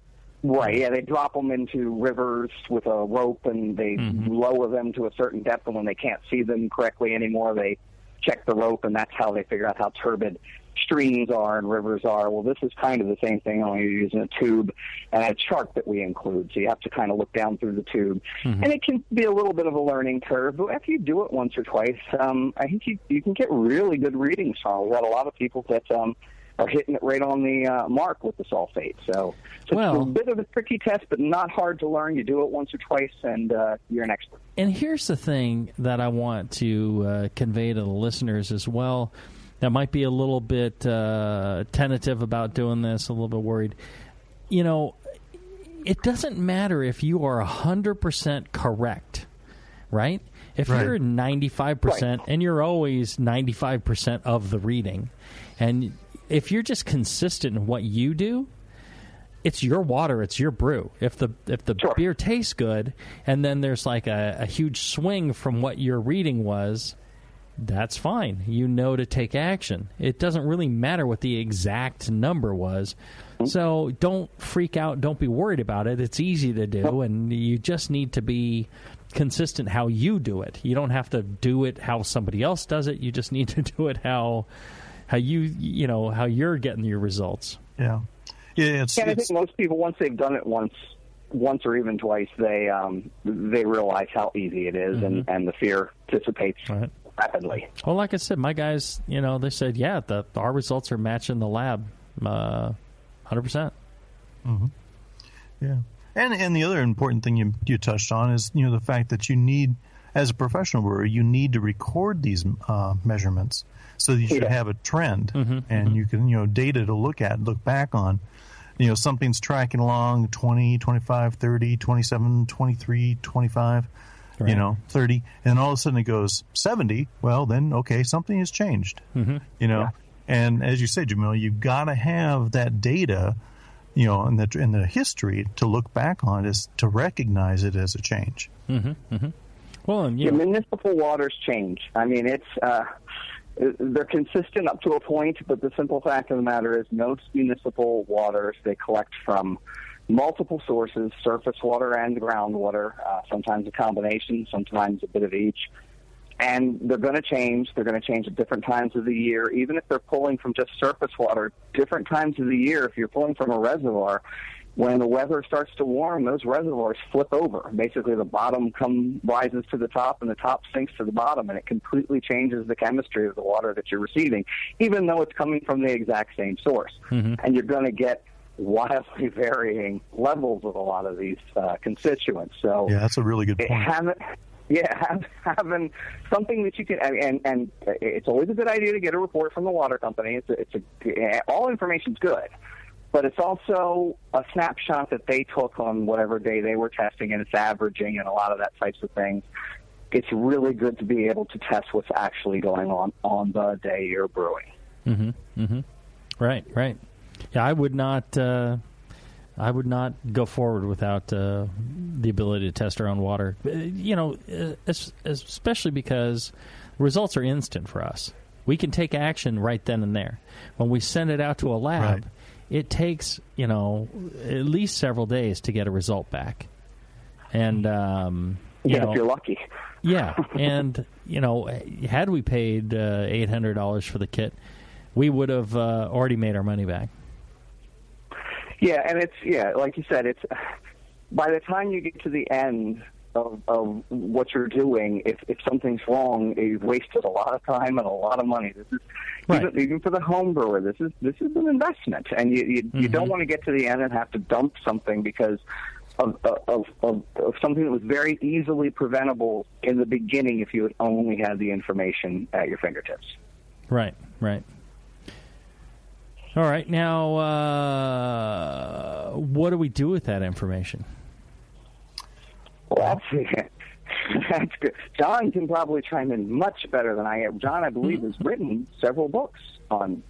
right. Yeah, they drop them into rivers with a rope, and they lower them to a certain depth, and when they can't see them correctly anymore, they check the rope, and that's how they figure out how turbid streams are and rivers are. Well, this is kind of the same thing, only you're using a tube and a chart that we include. So you have to kind of look down through the tube. And it can be a little bit of a learning curve, but after you do it once or twice, I think you can get really good readings from it. We've got a lot of people that are hitting it right on the mark with the sulfate. So it's a bit of a tricky test, but not hard to learn. You do it once or twice, and you're an expert. And here's the thing that I want to convey to the listeners as well that might be a little bit tentative about doing this, a little bit worried. It doesn't matter if you are 100% correct, right? If you're 95% and you're always 95% of the reading, and if you're just consistent in what you do, it's your water, it's your brew. If the beer tastes good, and then there's like a huge swing from what your reading was, that's fine. You know to take action. It doesn't really matter what the exact number was. So don't freak out. Don't be worried about it. It's easy to do, and you just need to be consistent how you do it. You don't have to do it how somebody else does it. You just need to do it how you're getting your results. Yeah. Yeah, I think most people, once they've done it once or even twice, they realize how easy it is, and the fear dissipates rapidly. Well, like I said, my guys, they said, yeah, our results are matching the lab 100%. Mm-hmm. Yeah. And the other important thing you touched on is, the fact that you need, as a professional brewer, you need to record these measurements so that you should have a trend, and you can, data to look back on. Something's tracking along 20, 25, 30, 27, 23, 25, 30, and all of a sudden it goes 70. Well, then, okay, something has changed, And as you say, Jamil, you've got to have that data, in the history to look back on, is to recognize it as a change. Well, municipal waters change. I mean, they're consistent up to a point, but the simple fact of the matter is most municipal waters, they collect from multiple sources, surface water and groundwater, sometimes a combination, sometimes a bit of each. And they're going to change. They're going to change at different times of the year. Even if they're pulling from just surface water, different times of the year, if you're pulling from a reservoir, when the weather starts to warm, those reservoirs flip over. Basically, the bottom rises to the top, and the top sinks to the bottom, and it completely changes the chemistry of the water that you're receiving, even though it's coming from the exact same source. And you're going to get wildly varying levels of a lot of these constituents. So yeah, that's a really good point. Having something that you can, and it's always a good idea to get a report from the water company. All information's good. But it's also a snapshot that they took on whatever day they were testing, and it's averaging and a lot of that types of things. It's really good to be able to test what's actually going on the day you're brewing. Right. Yeah, I would not go forward without the ability to test our own water. Especially because results are instant for us. We can take action right then and there. When we send it out to a lab, it takes, at least several days to get a result back. And, if you're lucky. Yeah. And, had we paid $800 for the kit, we would have already made our money back. Yeah. And like you said, it's by the time you get to the end of what you're doing, if something's wrong, you've wasted a lot of time and a lot of money. This is even for the home brewer. This is an investment, and you don't want to get to the end and have to dump something because of something that was very easily preventable in the beginning if you had only had the information at your fingertips. Right. All right. Now, what do we do with that information? Well, that's good. John can probably chime in much better than I am. John, I believe, has written several books on.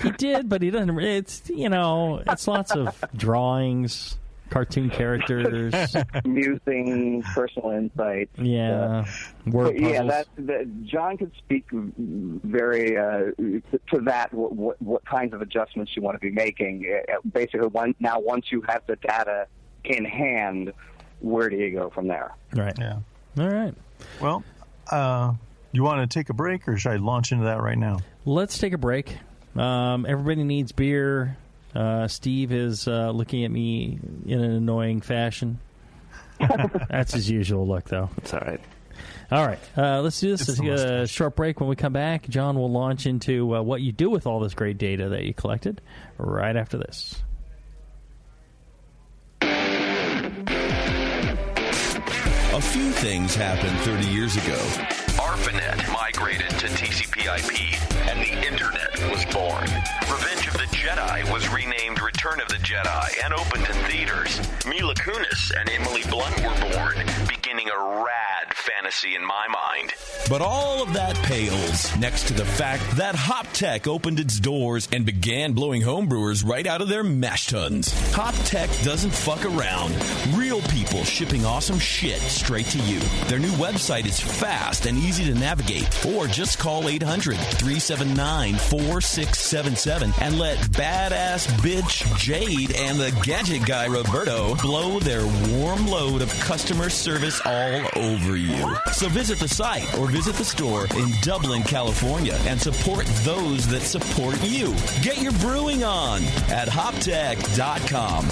He did, but he doesn't. It's lots of drawings, cartoon characters, musing, personal insights. Yeah, word puzzles. John could speak very to that. What kinds of adjustments you want to be making? Basically, once you have the data in hand, where do you go from there? Right. Yeah. All right. Well, you want to take a break, or should I launch into that right now? Let's take a break. Everybody needs beer. Steve is looking at me in an annoying fashion. That's his usual look, though. It's all right. All right. Let's do this. Let's take a short break. When we come back, John will launch into what you do with all this great data that you collected right after this. A few things happened 30 years ago. ARPANET migrated to TCP/IP, and the Internet was born. Revenge of the Jedi was renamed Return of the Jedi and opened in theaters. Mila Kunis and Emily Blunt were born, beginning a rad fantasy in my mind. But all of that pales next to the fact that HopTech opened its doors and began blowing homebrewers right out of their mash tuns. HopTech doesn't fuck around. Real people shipping awesome shit straight to you. Their new website is fast and easy to navigate. Or just call 800-379-4677 and let badass bitch Jade and the gadget guy Roberto blow their warm load of customer service all over you. So visit the site or visit the store in Dublin, California and support those that support you. Get your brewing on at hoptech.com.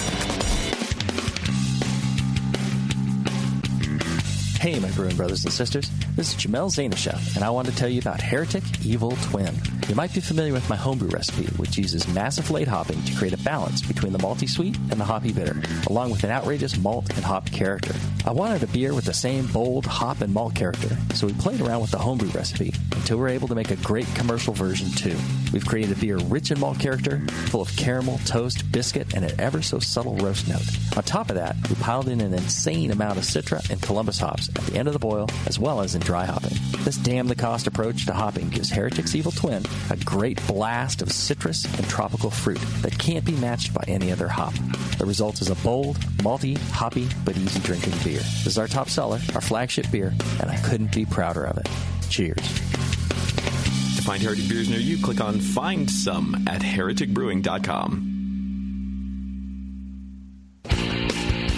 Hey, my brewing brothers and sisters. This is Jamel Zanishev, and I want to tell you about Heretic Evil Twin. You might be familiar with my homebrew recipe, which uses massive late hopping to create a balance between the malty sweet and the hoppy bitter, along with an outrageous malt and hop character. I wanted a beer with the same bold hop and malt character, so we played around with the homebrew recipe until we were able to make a great commercial version too. We've created a beer rich in malt character, full of caramel, toast, biscuit, and an ever so subtle roast note. On top of that, we piled in an insane amount of Citra and Columbus hops at the end of the boil, as well as in dry hopping. This damn-the-cost approach to hopping gives Heretic's Evil Twin a great blast of citrus and tropical fruit that can't be matched by any other hop. The result is a bold, malty, hoppy, but easy-drinking beer. This is our top seller, our flagship beer, and I couldn't be prouder of it. Cheers. To find Heretic beers near you, click on Find Some at hereticbrewing.com.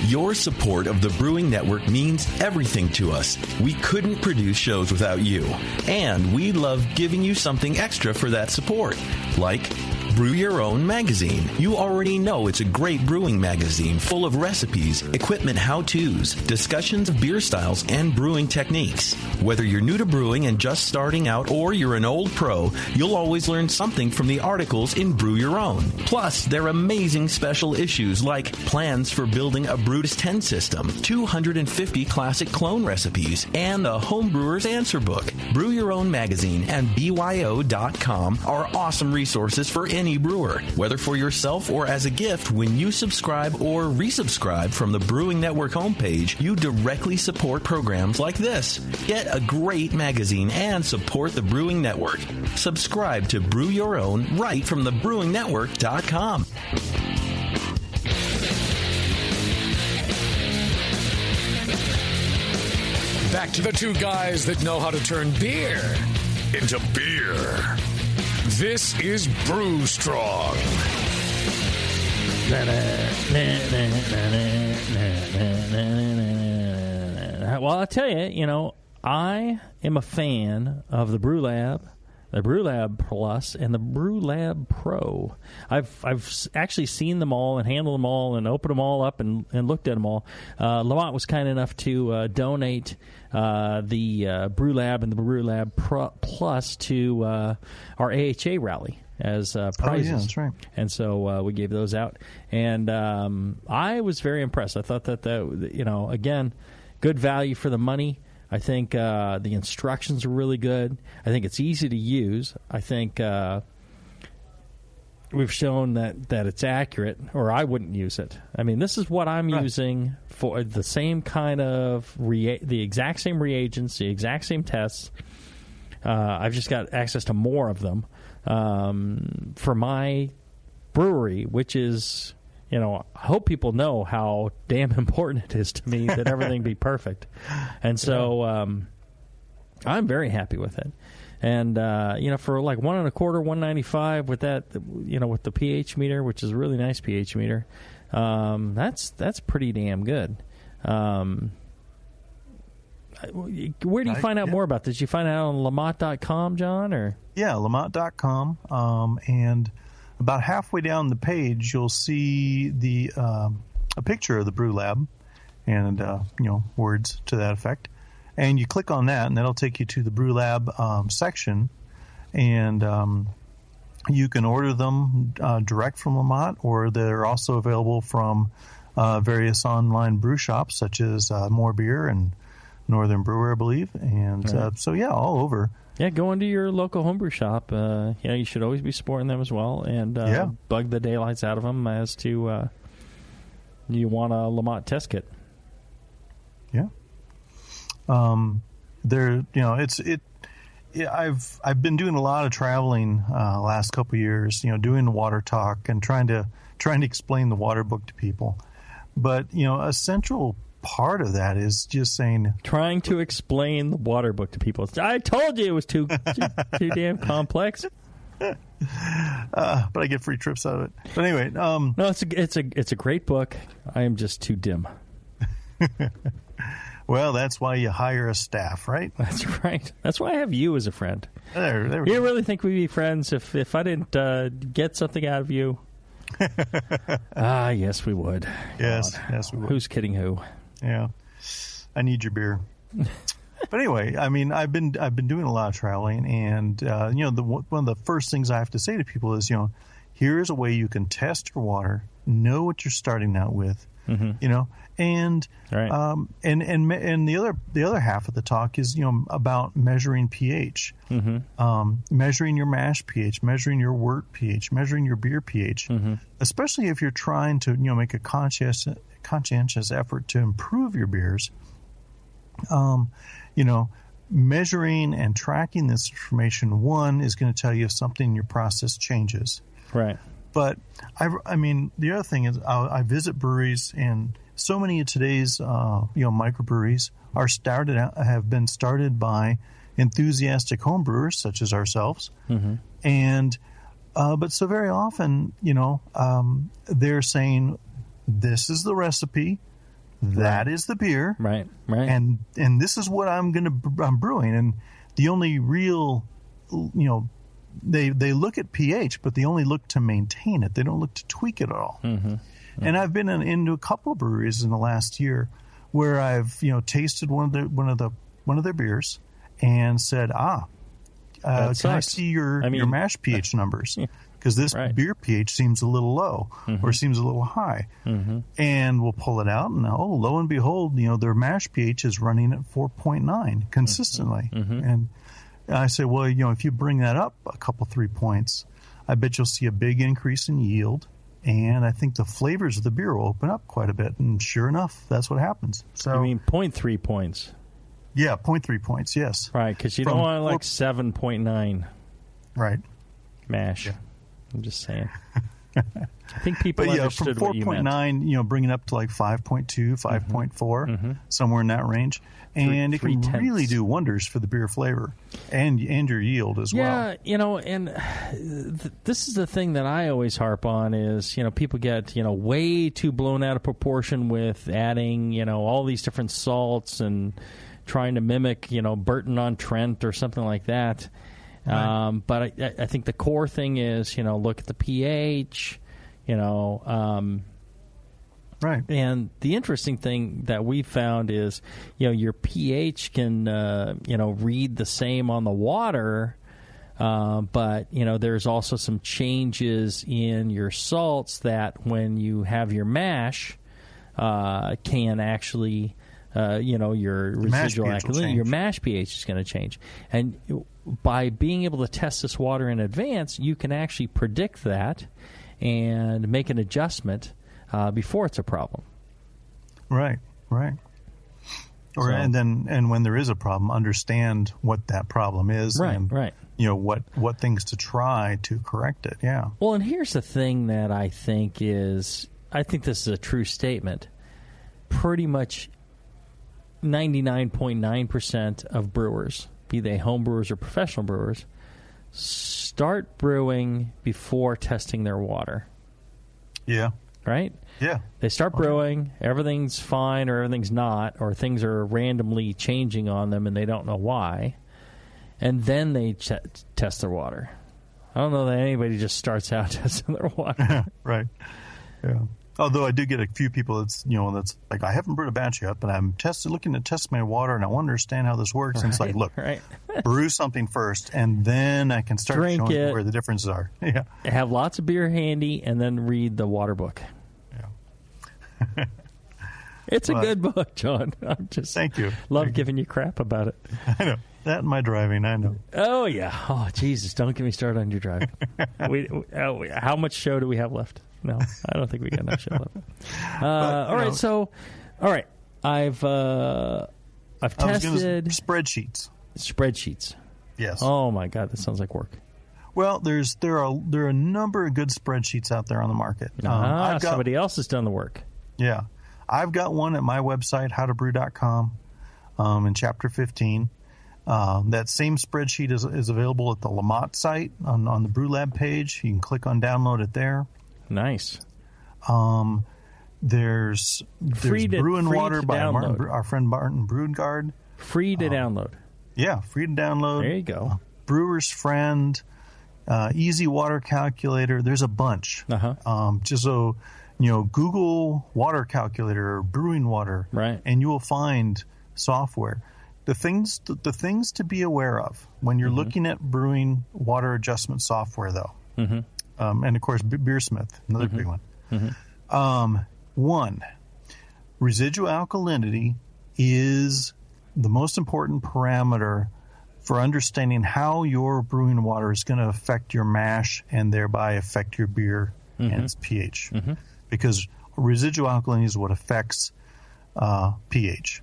Your support of the Brewing Network means everything to us. We couldn't produce shows without you. And we love giving you something extra for that support, like Brew Your Own magazine. You already know it's a great brewing magazine full of recipes, equipment how-tos, discussions of beer styles, and brewing techniques. Whether you're new to brewing and just starting out or you're an old pro, you'll always learn something from the articles in Brew Your Own. Plus, there are amazing special issues like plans for building a Brutus 10 system, 250 classic clone recipes, and a homebrewer's answer book. Brew Your Own magazine and BYO.com are awesome resources for any brewer, whether for yourself or as a gift. When you subscribe or resubscribe from the Brewing Network homepage, you directly support programs like this. Get a great magazine and support the Brewing Network. Subscribe to Brew Your Own right from the BrewingNetwork.com. Back to the two guys that know how to turn beer into beer. This is Brew Strong. Well, I'll tell you, I am a fan of the BrewLab, the BrewLab Plus, and the BrewLab Pro. I've actually seen them all and handled them all and opened them all up and looked at them all. LaMotte was kind enough to donate the BrewLab and the BrewLab Plus to our AHA rally as prizes. Oh, yeah, that's right. And so we gave those out. And I was very impressed. I thought that, again, good value for the money. I think the instructions are really good. I think it's easy to use. I think we've shown that it's accurate, or I wouldn't use it. I mean, this is what I'm using for the same kind of the exact same reagents, the exact same tests. I've just got access to more of them for my brewery, which is, I hope people know how damn important it is to me that everything be perfect. And so I'm very happy with it. And, for like $1.25, $1.95 with that, with the pH meter, which is a really nice pH meter, that's pretty damn good. Where do you find out more about this? Did you find out on LaMotte.com, John? Or? Yeah, LaMotte.com. And about halfway down the page, you'll see a picture of the BrewLab and, words to that effect. And you click on that, and that'll take you to the BrewLab section. And you can order them direct from LaMotte, or they're also available from various online brew shops, such as More Beer and Northern Brewer, I believe. And all over. Yeah, go into your local homebrew shop. You should always be supporting them as well, and bug the daylights out of them as to you want a LaMotte test kit. Yeah. I've been doing a lot of traveling last couple of years, doing the water talk and trying to explain the water book to people. But, a central part of that is just saying... Trying to explain the water book to people. I told you it was too damn complex. But I get free trips out of it. But anyway... no, it's a great book. I am just too dim. Well, that's why you hire a staff, right? That's right. That's why I have you as a friend. There we You go. really think we'd be friends if I didn't get something out of you? Yes, we would. Yes, we would. Who's kidding who? Yeah, I need your beer. But anyway, I mean, I've been doing a lot of traveling, and one of the first things I have to say to people is, here's a way you can test your water, know what you're starting out with, and right. And the other half of the talk is about measuring pH, measuring your mash pH, measuring your wort pH, measuring your beer pH, especially if you're trying to make a conscientious effort to improve your beers. Measuring and tracking this information, one, is going to tell you if something in your process changes. Right. But the other thing is I visit breweries, and so many of today's microbreweries have been started by enthusiastic homebrewers such as ourselves, and but so very often they're saying this is the recipe, that is the beer, right, and this is what I'm brewing, and the only real They look at pH, but they only look to maintain it. They don't look to tweak it at all. And I've been into a couple of breweries in the last year where I've tasted one of their beers and said, can I see your mash pH numbers? Because this beer pH seems a little low or seems a little high. And we'll pull it out, and lo and behold, their mash pH is running at 4.9 consistently. And I say, well, if you bring that up a couple, 3 points, I bet you'll see a big increase in yield, and I think the flavors of the beer will open up quite a bit. And sure enough, that's what happens. So, 0.3 points. Yeah, 0.3 points, yes. Right, because you don't want 7.9. Right. Mash. Yeah. I'm just saying. I think people understood from what you meant. 4.9, bringing up to 5.2, 5.4, somewhere in that range. And it can really do wonders for the beer flavor and your yield as well. Yeah, and this is the thing that I always harp on is, people get, way too blown out of proportion with adding, all these different salts and trying to mimic, Burton-on-Trent or something like that. Right. But I think the core thing is, look at the pH, right. And the interesting thing that we found is, your pH can, read the same on the water, but, there's also some changes in your salts that when you have your mash, can actually, your residual alkalinity, your mash pH is going to change. And by being able to test this water in advance, you can actually predict that and make an adjustment before it's a problem. Right. And when there is a problem, understand what that problem is, and what things to try to correct it. Yeah. Well, and here's the thing that I think this is a true statement. Pretty much 99.9% of brewers, be they home brewers or professional brewers, start brewing before testing their water. Yeah. Right? Yeah. They start brewing, everything's fine or everything's not, or things are randomly changing on them and they don't know why. And then they test their water. I don't know that anybody just starts out testing their water. Right. Yeah. Although I do get a few people that's like, I haven't brewed a batch yet, but I'm looking to test my water, and I want to understand how this works. And it's like, look, brew something first, and then I can start showing you where the differences are. Yeah. Have lots of beer handy, and then read the water book. Yeah. It's a good book, John. Thank you. Love giving you crap about it. I know. That and my driving, I know. Oh, yeah. Oh, Jesus, don't get me started on your driving. How much show do we have left? No, I don't think we got enough show left. All right. I've I've tested spreadsheets. Spreadsheets. Yes. Oh my God, that sounds like work. Well, there are a number of good spreadsheets out there on the market. Somebody else has done the work. Yeah. I've got one at my website, howtobrew.com, in Chapter 15. That same spreadsheet is available at the LaMotte site on the BrewLab page. You can click on download it there. Nice. There's Brew and Water by our friend Martin Broodgard. Free to download. Yeah, free to download. There you go. Brewer's Friend, Easy Water Calculator. There's a bunch. Just so Google water calculator or brewing water, right? And you will find software. The things to be aware of when you're looking at brewing water adjustment software, though, and of course Beersmith, another big one. One, residual alkalinity is the most important parameter for understanding how your brewing water is going to affect your mash and thereby affect your beer and its pH. Because residual alkalinity is what affects pH.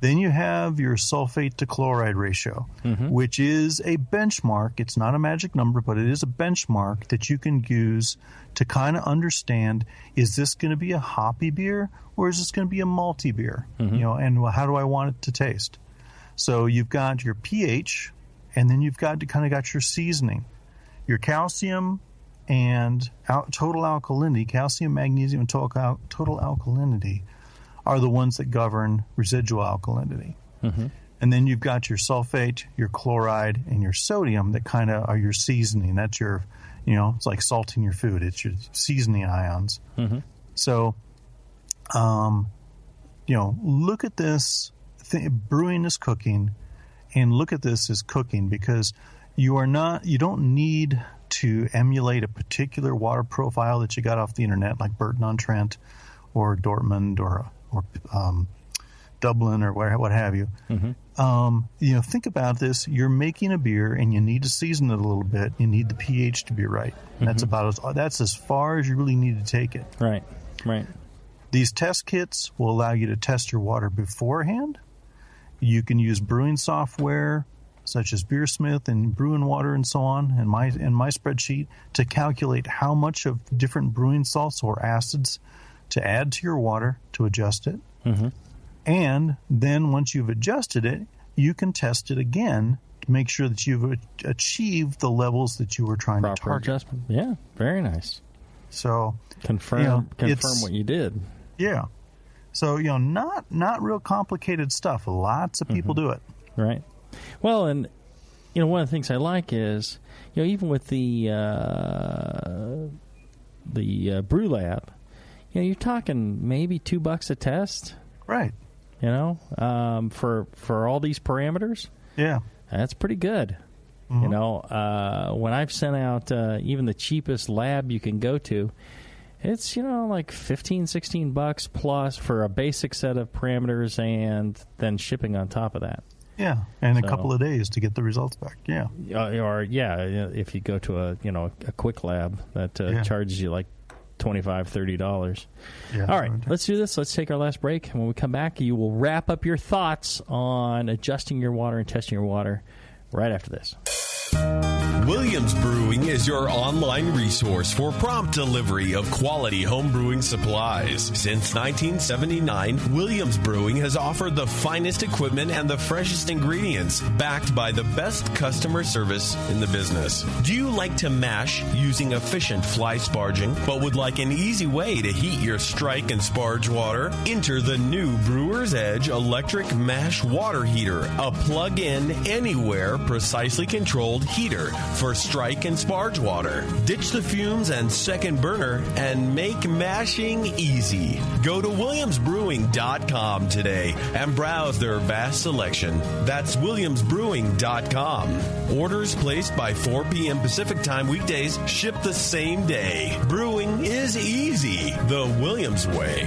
Then you have your sulfate to chloride ratio, which is a benchmark. It's not a magic number, but it is a benchmark that you can use to kind of understand, is this going to be a hoppy beer or is this going to be a malty beer? And how do I want it to taste? So you've got your pH, and then you've got your seasoning, your calcium and total alkalinity, calcium, magnesium, and total alkalinity are the ones that govern residual alkalinity. And then you've got your sulfate, your chloride, and your sodium that kind of are your seasoning. That's your, it's like salting your food. It's your seasoning ions. So, look at this. Brewing is cooking, and look at this as cooking, because you don't need to emulate a particular water profile that you got off the internet, like Burton-on-Trent or Dortmund or Dublin or what have you. Think about this. You're making a beer and you need to season it a little bit. You need the pH to be right. And that's as far as you really need to take it. Right. These test kits will allow you to test your water beforehand. You can use brewing software such as Beersmith and Brew and Water and so on in my spreadsheet to calculate how much of different brewing salts or acids to add to your water to adjust it. And then once you've adjusted it, you can test it again to make sure that you've achieved the levels that you were trying to target. Adjustment. Yeah, very nice. So confirm what you did. Yeah. So, not real complicated stuff. Lots of people do it. Right. Well, and, one of the things I like is, even with the BrewLab, you're talking maybe $2 a test. Right. For all these parameters. Yeah. That's pretty good. When I've sent out even the cheapest lab you can go to, it's, like $15-16 plus for a basic set of parameters and then shipping on top of that. Yeah, and a couple of days to get the results back. Yeah. If you go to a quick lab that charges you like $25-30. Yeah. All right, let's do this. Let's take our last break. And when we come back, you will wrap up your thoughts on adjusting your water and testing your water right after this. Williams Brewing is your online resource for prompt delivery of quality home brewing supplies. Since 1979, Williams Brewing has offered the finest equipment and the freshest ingredients, backed by the best customer service in the business. Do you like to mash using efficient fly sparging, but would like an easy way to heat your strike and sparge water? Enter the new Brewer's Edge electric mash water heater, a plug-in, anywhere, precisely controlled heater for strike and sparge water. Ditch the fumes and second burner and make mashing easy. Go to williamsbrewing.com today and browse their vast selection. That's williamsbrewing.com. Orders placed by 4 p.m. Pacific Time weekdays ship the same day. Brewing is easy the Williams way.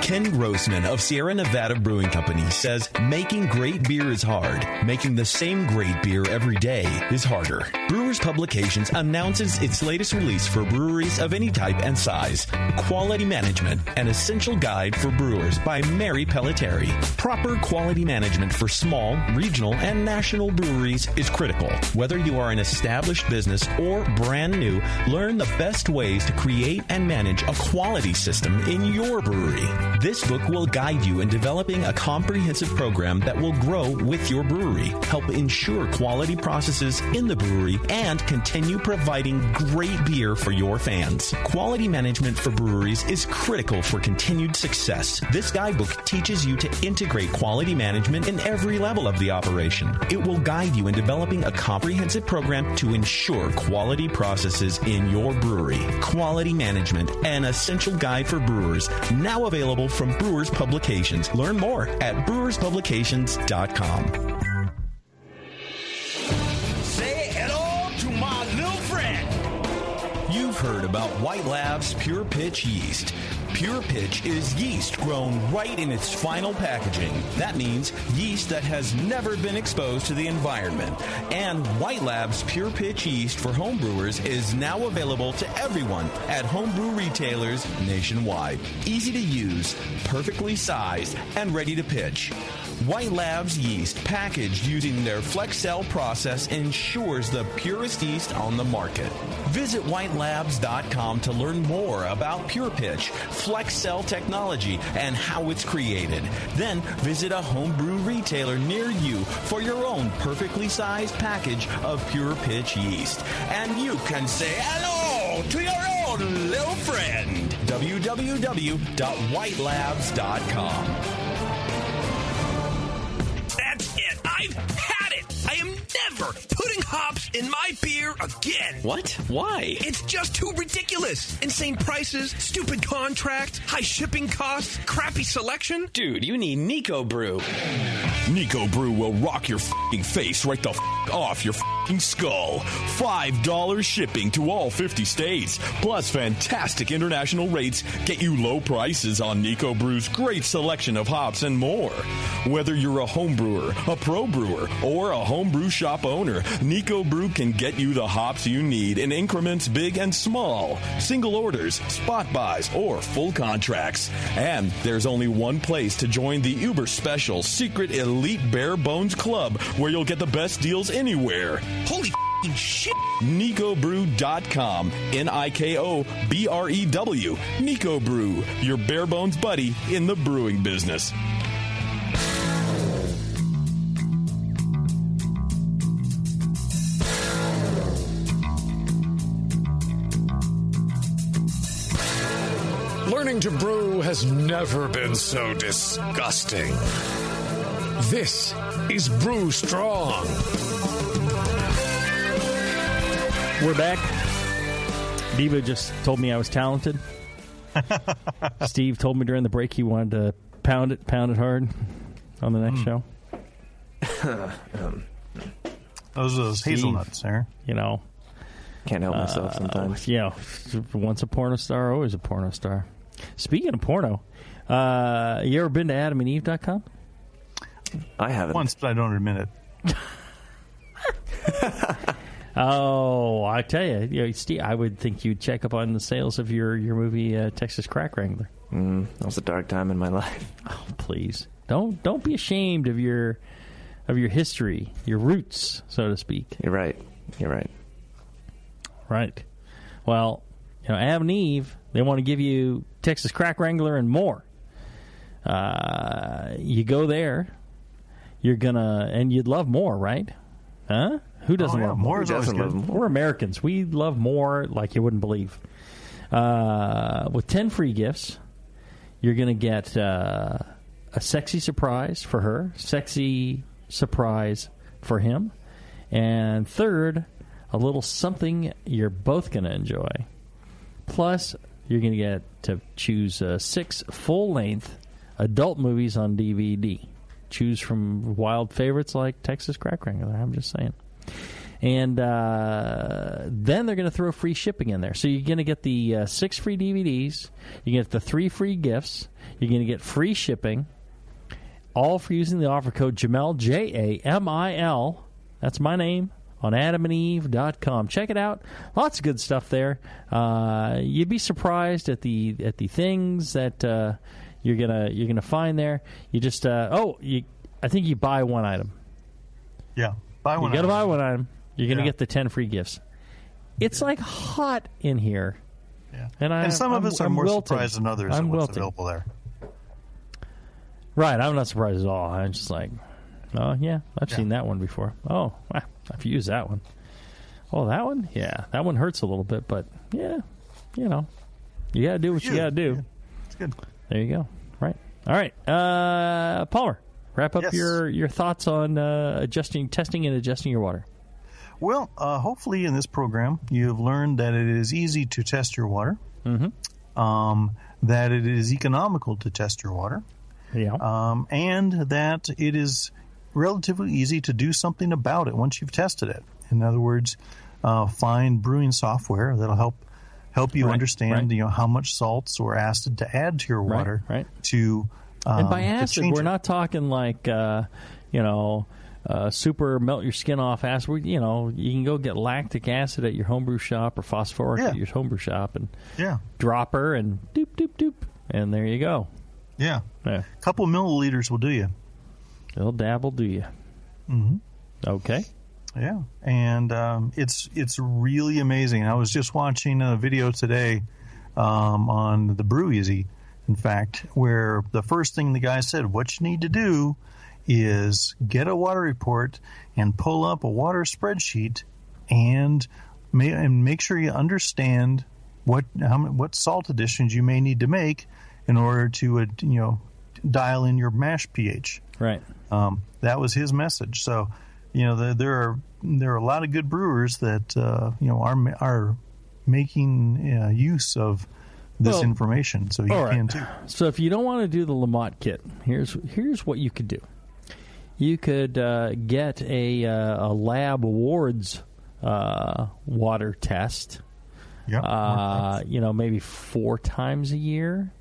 Ken Grossman of Sierra Nevada Brewing Company says making great beer is hard. Making the same great beer every day is harder. Brewers Publications announces its latest release for breweries of any type and size. Quality Management, an essential guide for brewers by Mary Pelletieri. Proper quality management for small, regional, and national breweries is critical. Whether you are an established business or brand new, learn the best ways to create and manage a quality system in your brewery. This book will guide you in developing a comprehensive program that will grow with your brewery, help ensure quality processes in the brewery, and continue providing great beer for your fans. Quality management for breweries is critical for continued success. This guidebook teaches you to integrate quality management in every level of the operation. It will guide you in developing a comprehensive program to ensure quality processes in your brewery. Quality Management, an essential guide for brewers, now available from Brewers Publications. Learn more at brewerspublications.com. Say hello to my little friend. You've heard about White Labs Pure Pitch yeast. Pure Pitch is yeast grown right in its final packaging. That means yeast that has never been exposed to the environment. And White Labs Pure Pitch yeast for homebrewers is now available to everyone at homebrew retailers nationwide. Easy to use, perfectly sized, and ready to pitch. White Labs yeast, packaged using their Flex Cell process, ensures the purest yeast on the market. Visit whitelabs.com to learn more about Pure Pitch, Flex Cell technology, and how it's created. Then visit a homebrew retailer near you for your own perfectly sized package of Pure Pitch yeast. And you can say hello to your own little friend. www.whitelabs.com. That's it. I've had it. I am never putting hops in my beer again. What? Why? It's just too ridiculous. Insane prices, stupid contracts, high shipping costs, crappy selection. Dude, you need Nico Brew. Nico Brew will rock your f***ing face right the f*** off your f***ing skull. $5 shipping to all 50 states. Plus fantastic international rates get you low prices on Nico Brew's great selection of hops and more. Whether you're a home brewer, a pro brewer, or a homebrew shop owner, Nico Brew can get you the hops you need in increments big and small. Single orders, spot buys, or full contracts. And there's only one place to join the uber special secret elite bare bones club where you'll get the best deals anywhere. Holy shit. NicoBrew.com. NIKOBREW. Nico Brew, your bare bones buddy in the brewing business. Learning to brew has never been so disgusting. This is Brew Strong. We're back. Diva just told me I was talented. Steve told me during the break he wanted to pound it hard on the next show. Those are those hazelnuts, sir. You know. Can't help myself sometimes. Yeah. Once a porno star, always a porno star. Speaking of porno, you ever been to AdamandEve.com? I haven't. Once, but I don't admit it. Oh, I tell you, Steve, I would think you'd check up on the sales of your movie Texas Crack Wrangler. That was a dark time in my life. Oh, please don't be ashamed of your history, your roots, so to speak. You're right. Right. Well, Adam and Eve, they want to give you Texas Crack Wrangler and more. You go there, and you'd love more, right? Huh? Who doesn't love more? More is always good. We're Americans. We love more like you wouldn't believe. With 10 free gifts, you're going to get a sexy surprise for her, sexy surprise for him, and third, a little something you're both going to enjoy. Plus, you're going to get to choose 6 full-length adult movies on DVD. Choose from wild favorites like Texas Crack Wrangler. I'm just saying. And then they're going to throw free shipping in there. So you're going to get the 6 free DVDs. You get the 3 free gifts. You're going to get free shipping, all for using the offer code Jamil, Jamil. That's my name, on adamandeve.com. Check it out. Lots of good stuff there. You'd be surprised at the things that you're gonna find there. You just I think you buy one item. Yeah, buy one. You got to buy one item. You're going to get the 10 free gifts. It's like hot in here. Yeah. And some of us are more surprised than others at what's available there. Right, I'm not surprised at all. I'm just like, oh, yeah, I've seen that one before. Oh, I've used that one. Oh, that one? Yeah, that one hurts a little bit, but, yeah, you got to do what you got to do. Yeah. It's good. There you go. Right. All right. Palmer, wrap up your thoughts on testing and adjusting your water. Well, hopefully in this program you've learned that it is easy to test your water, that it is economical to test your water, and that it is relatively easy to do something about it once you've tested it. In other words, find brewing software that'll help you understand how much salts or acid to add to your water to and by acid we're not talking like super melt your skin off acid. You can go get lactic acid at your homebrew shop or phosphoric at your homebrew shop and dropper and doop doop doop, and there you go. Yeah. A couple milliliters will do you. It'll dabble do you. Mm-hmm. Okay. Yeah, and it's really amazing. I was just watching a video today on the Brew Easy, in fact, where the first thing the guy said, what you need to do is get a water report and pull up a water spreadsheet and make sure you understand what salt additions you may need to make in order to dial in your mash pH. Right. That was his message. So there are a lot of good brewers that are making use of this information. So you can too. So if you don't want to do the LaMotte kit, here's what you could do. You could get a Lab Awards water test. Maybe 4 times a year.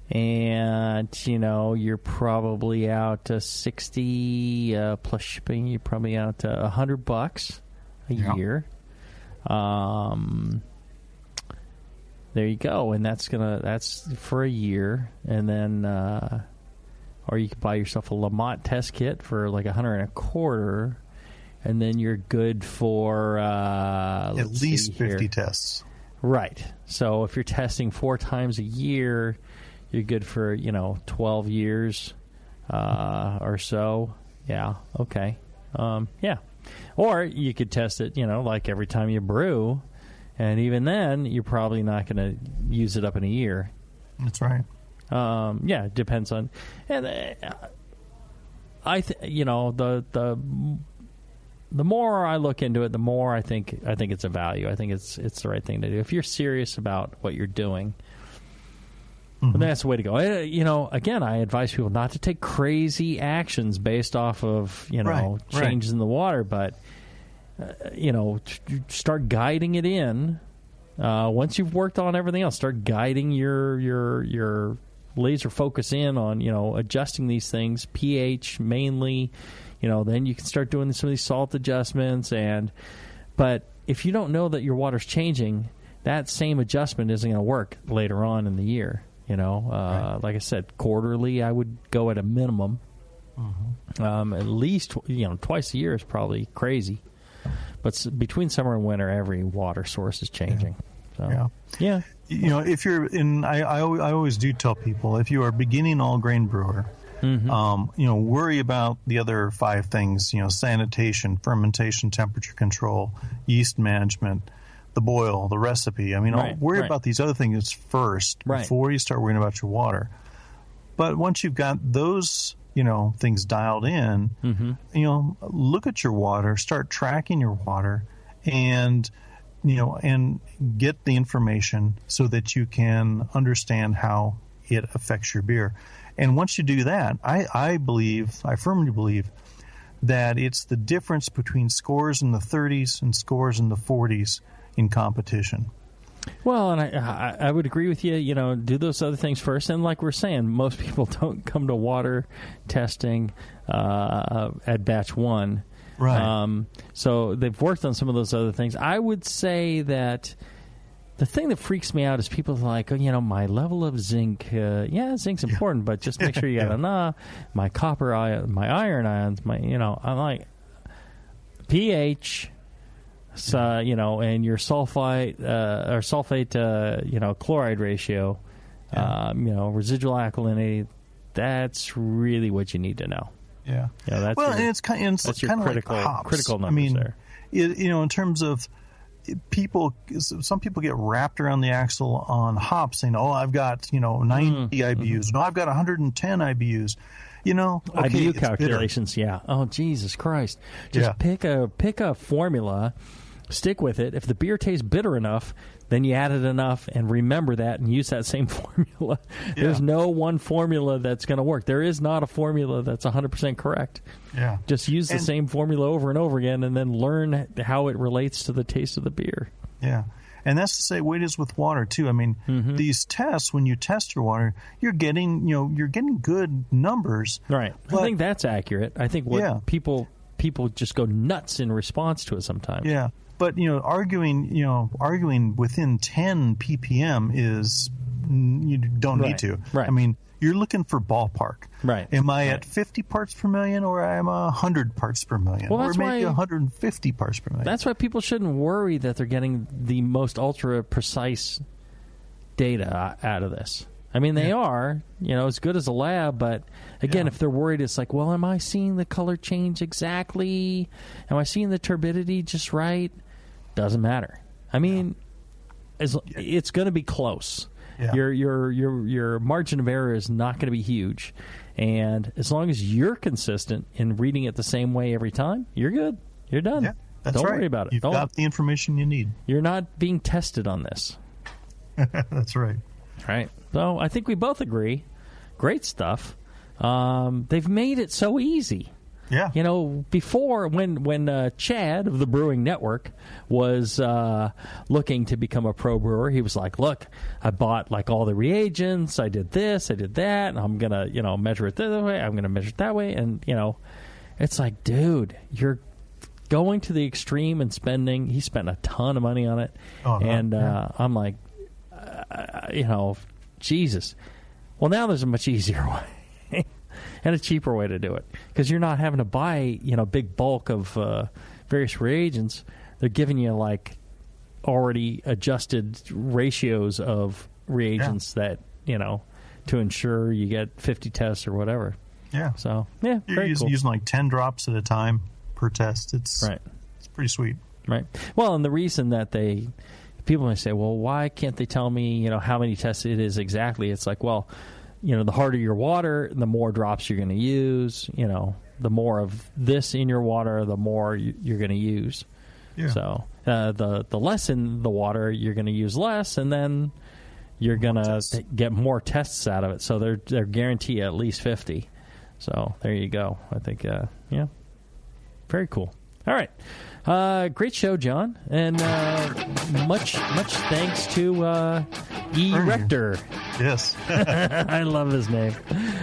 And, you're probably out to 60 plus shipping. You're probably out to $100 a year. There you go. And that's for a year. And then, or you could buy yourself a LaMotte test kit for like $125. And then you're good for at least 50 tests. Right. So if you're testing 4 times a year, you're good for 12 years or so. Yeah. Okay. Or you could test it like every time you brew, and even then you're probably not going to use it up in a year. That's right. It depends on, and the more I look into it, the more I think it's a value. I think it's the right thing to do if you're serious about what you're doing. But that's the way to go. Again, I advise people not to take crazy actions based off of changes in the water, but start guiding it in. Once you've worked on everything else, start guiding your laser focus in on adjusting these things, pH mainly. Then you can start doing some of these salt adjustments. But if you don't know that your water's changing, that same adjustment isn't going to work later on in the year. Like I said, quarterly I would go at a minimum. At least twice a year is probably crazy. But between summer and winter, every water source is changing. If you're in, I always do tell people, if you are a beginning all grain brewer, worry about the other 5 things, sanitation, fermentation, temperature control, yeast management, the boil, the recipe. Worry about these other things first before you start worrying about your water. But once you've got those, things dialed in, look at your water, start tracking your water, and get the information so that you can understand how it affects your beer. And once you do that, I firmly believe that it's the difference between scores in the 30s and scores in the 40s in competition. Well, and I would agree with you. Do those other things first. And like we're saying, most people don't come to water testing at batch one. Right. So they've worked on some of those other things. I would say that the thing that freaks me out is people are like, my level of zinc. Zinc's important, but just make sure you got enough. My copper ion, my iron ions, I'm like pH. So, and your sulfate chloride ratio, residual alkalinity, that's really what you need to know. Yeah. That's and it's kind of critical, like hops. critical numbers there. In terms of people, some people get wrapped around the axle on hops saying, I've got, 90 IBUs. No, I've got 110 IBUs. IBU calculations, bitter. Oh, Jesus Christ. Just pick a formula, stick with it. If the beer tastes bitter enough, then you added enough, and remember that and use that same formula. Yeah. There's no one formula that's going to work. There is not a formula that's 100% correct. Yeah. Just use the same formula over and over again, and then learn how it relates to the taste of the beer. Yeah. And that's the way it is with water too. I mean, these tests, when you test your water, you're getting good numbers. Right. I think that's accurate. I think people just go nuts in response to it sometimes. Yeah. But arguing within 10 ppm is you don't need to. Right. I mean, you're looking for ballpark. Right. Am I at 50 parts per million, or am I 100 parts per million, or maybe 150 parts per million? That's why people shouldn't worry that they're getting the most ultra precise data out of this. I mean, they are, as good as a lab, but again, if they're worried, it's like, well, am I seeing the color change exactly? Am I seeing the turbidity just right? Doesn't matter. I mean, it's going to be close. Yeah. Your margin of error is not going to be huge, and as long as you're consistent in reading it the same way every time, you're good. You're done. Yeah, that's Don't right. worry about it. You've got the information you need. You're not being tested on this. That's right. Right. So I think we both agree. Great stuff. They've made it so easy. Yeah. Before when Chad of the Brewing Network was looking to become a pro brewer, he was like, look, I bought all the reagents, I did this, I did that, and I'm going to, measure it this way, I'm going to measure it that way. And, it's like, dude, you're going to the extreme and spending. He spent a ton of money on it. And I'm like, Jesus. Well, now there's a much easier way and a cheaper way to do it, because you're not having to buy, big bulk of various reagents. They're giving you already adjusted ratios of reagents that, to ensure you get 50 tests or whatever. Yeah. So, yeah, you're using 10 drops at a time per test. It's pretty sweet. Right. Well, and the reason that people may say, well, why can't they tell me, how many tests it is exactly? It's like, well, the harder your water, the more drops you're going to use. The more of this in your water, the more you're going to use. Yeah. So the less in the water, you're going to use less, and then you're going to get more tests out of it. So they're guarantee at least 50. So there you go. I think, very cool. All right. Great show, John, and much thanks to Ernie Rector. Yes. I love his name.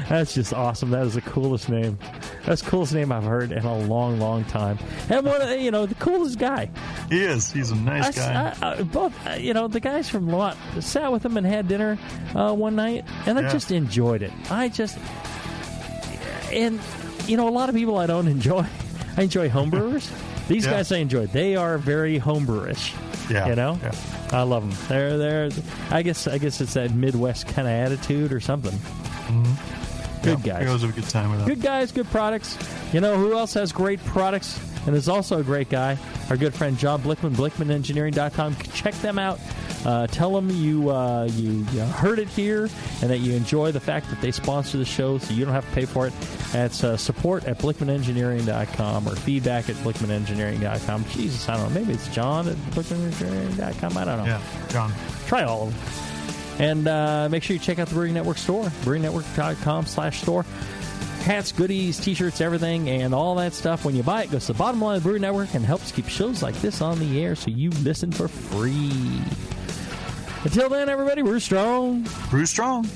That's just awesome. That is the coolest name. That's the coolest name I've heard in a long, long time. And one of the coolest guy. He is. He's a nice guy. Both, the guys from LaMotte sat with him and had dinner one night, and I just enjoyed it. And a lot of people I don't enjoy. I enjoy homebrewers. These guys I enjoy. They are very homebrewish. Yeah. Yeah. I love them. They're I guess it's that Midwest kind of attitude or something. Mm-hmm. Good guys. We always have a good time with them. Good guys, good products. Who else has great products and is also a great guy? Our good friend John Blickman, BlickmanEngineering.com. Check them out. Tell them you heard it here and that you enjoy the fact that they sponsor the show, so you don't have to pay for it. That's support at BlickmanEngineering.com or feedback at BlickmanEngineering.com. Jesus, I don't know. Maybe it's John at BlickmanEngineering.com. I don't know. Yeah, John. Try all of them. And make sure you check out the Brewing Network store, BrewingNetwork.com/store. hats, goodies, T-shirts, everything, and all that stuff. When you buy it, it goes to the bottom line of the Brew Network and helps keep shows like this on the air so you listen for free. Until then, everybody, brew strong. Brew strong.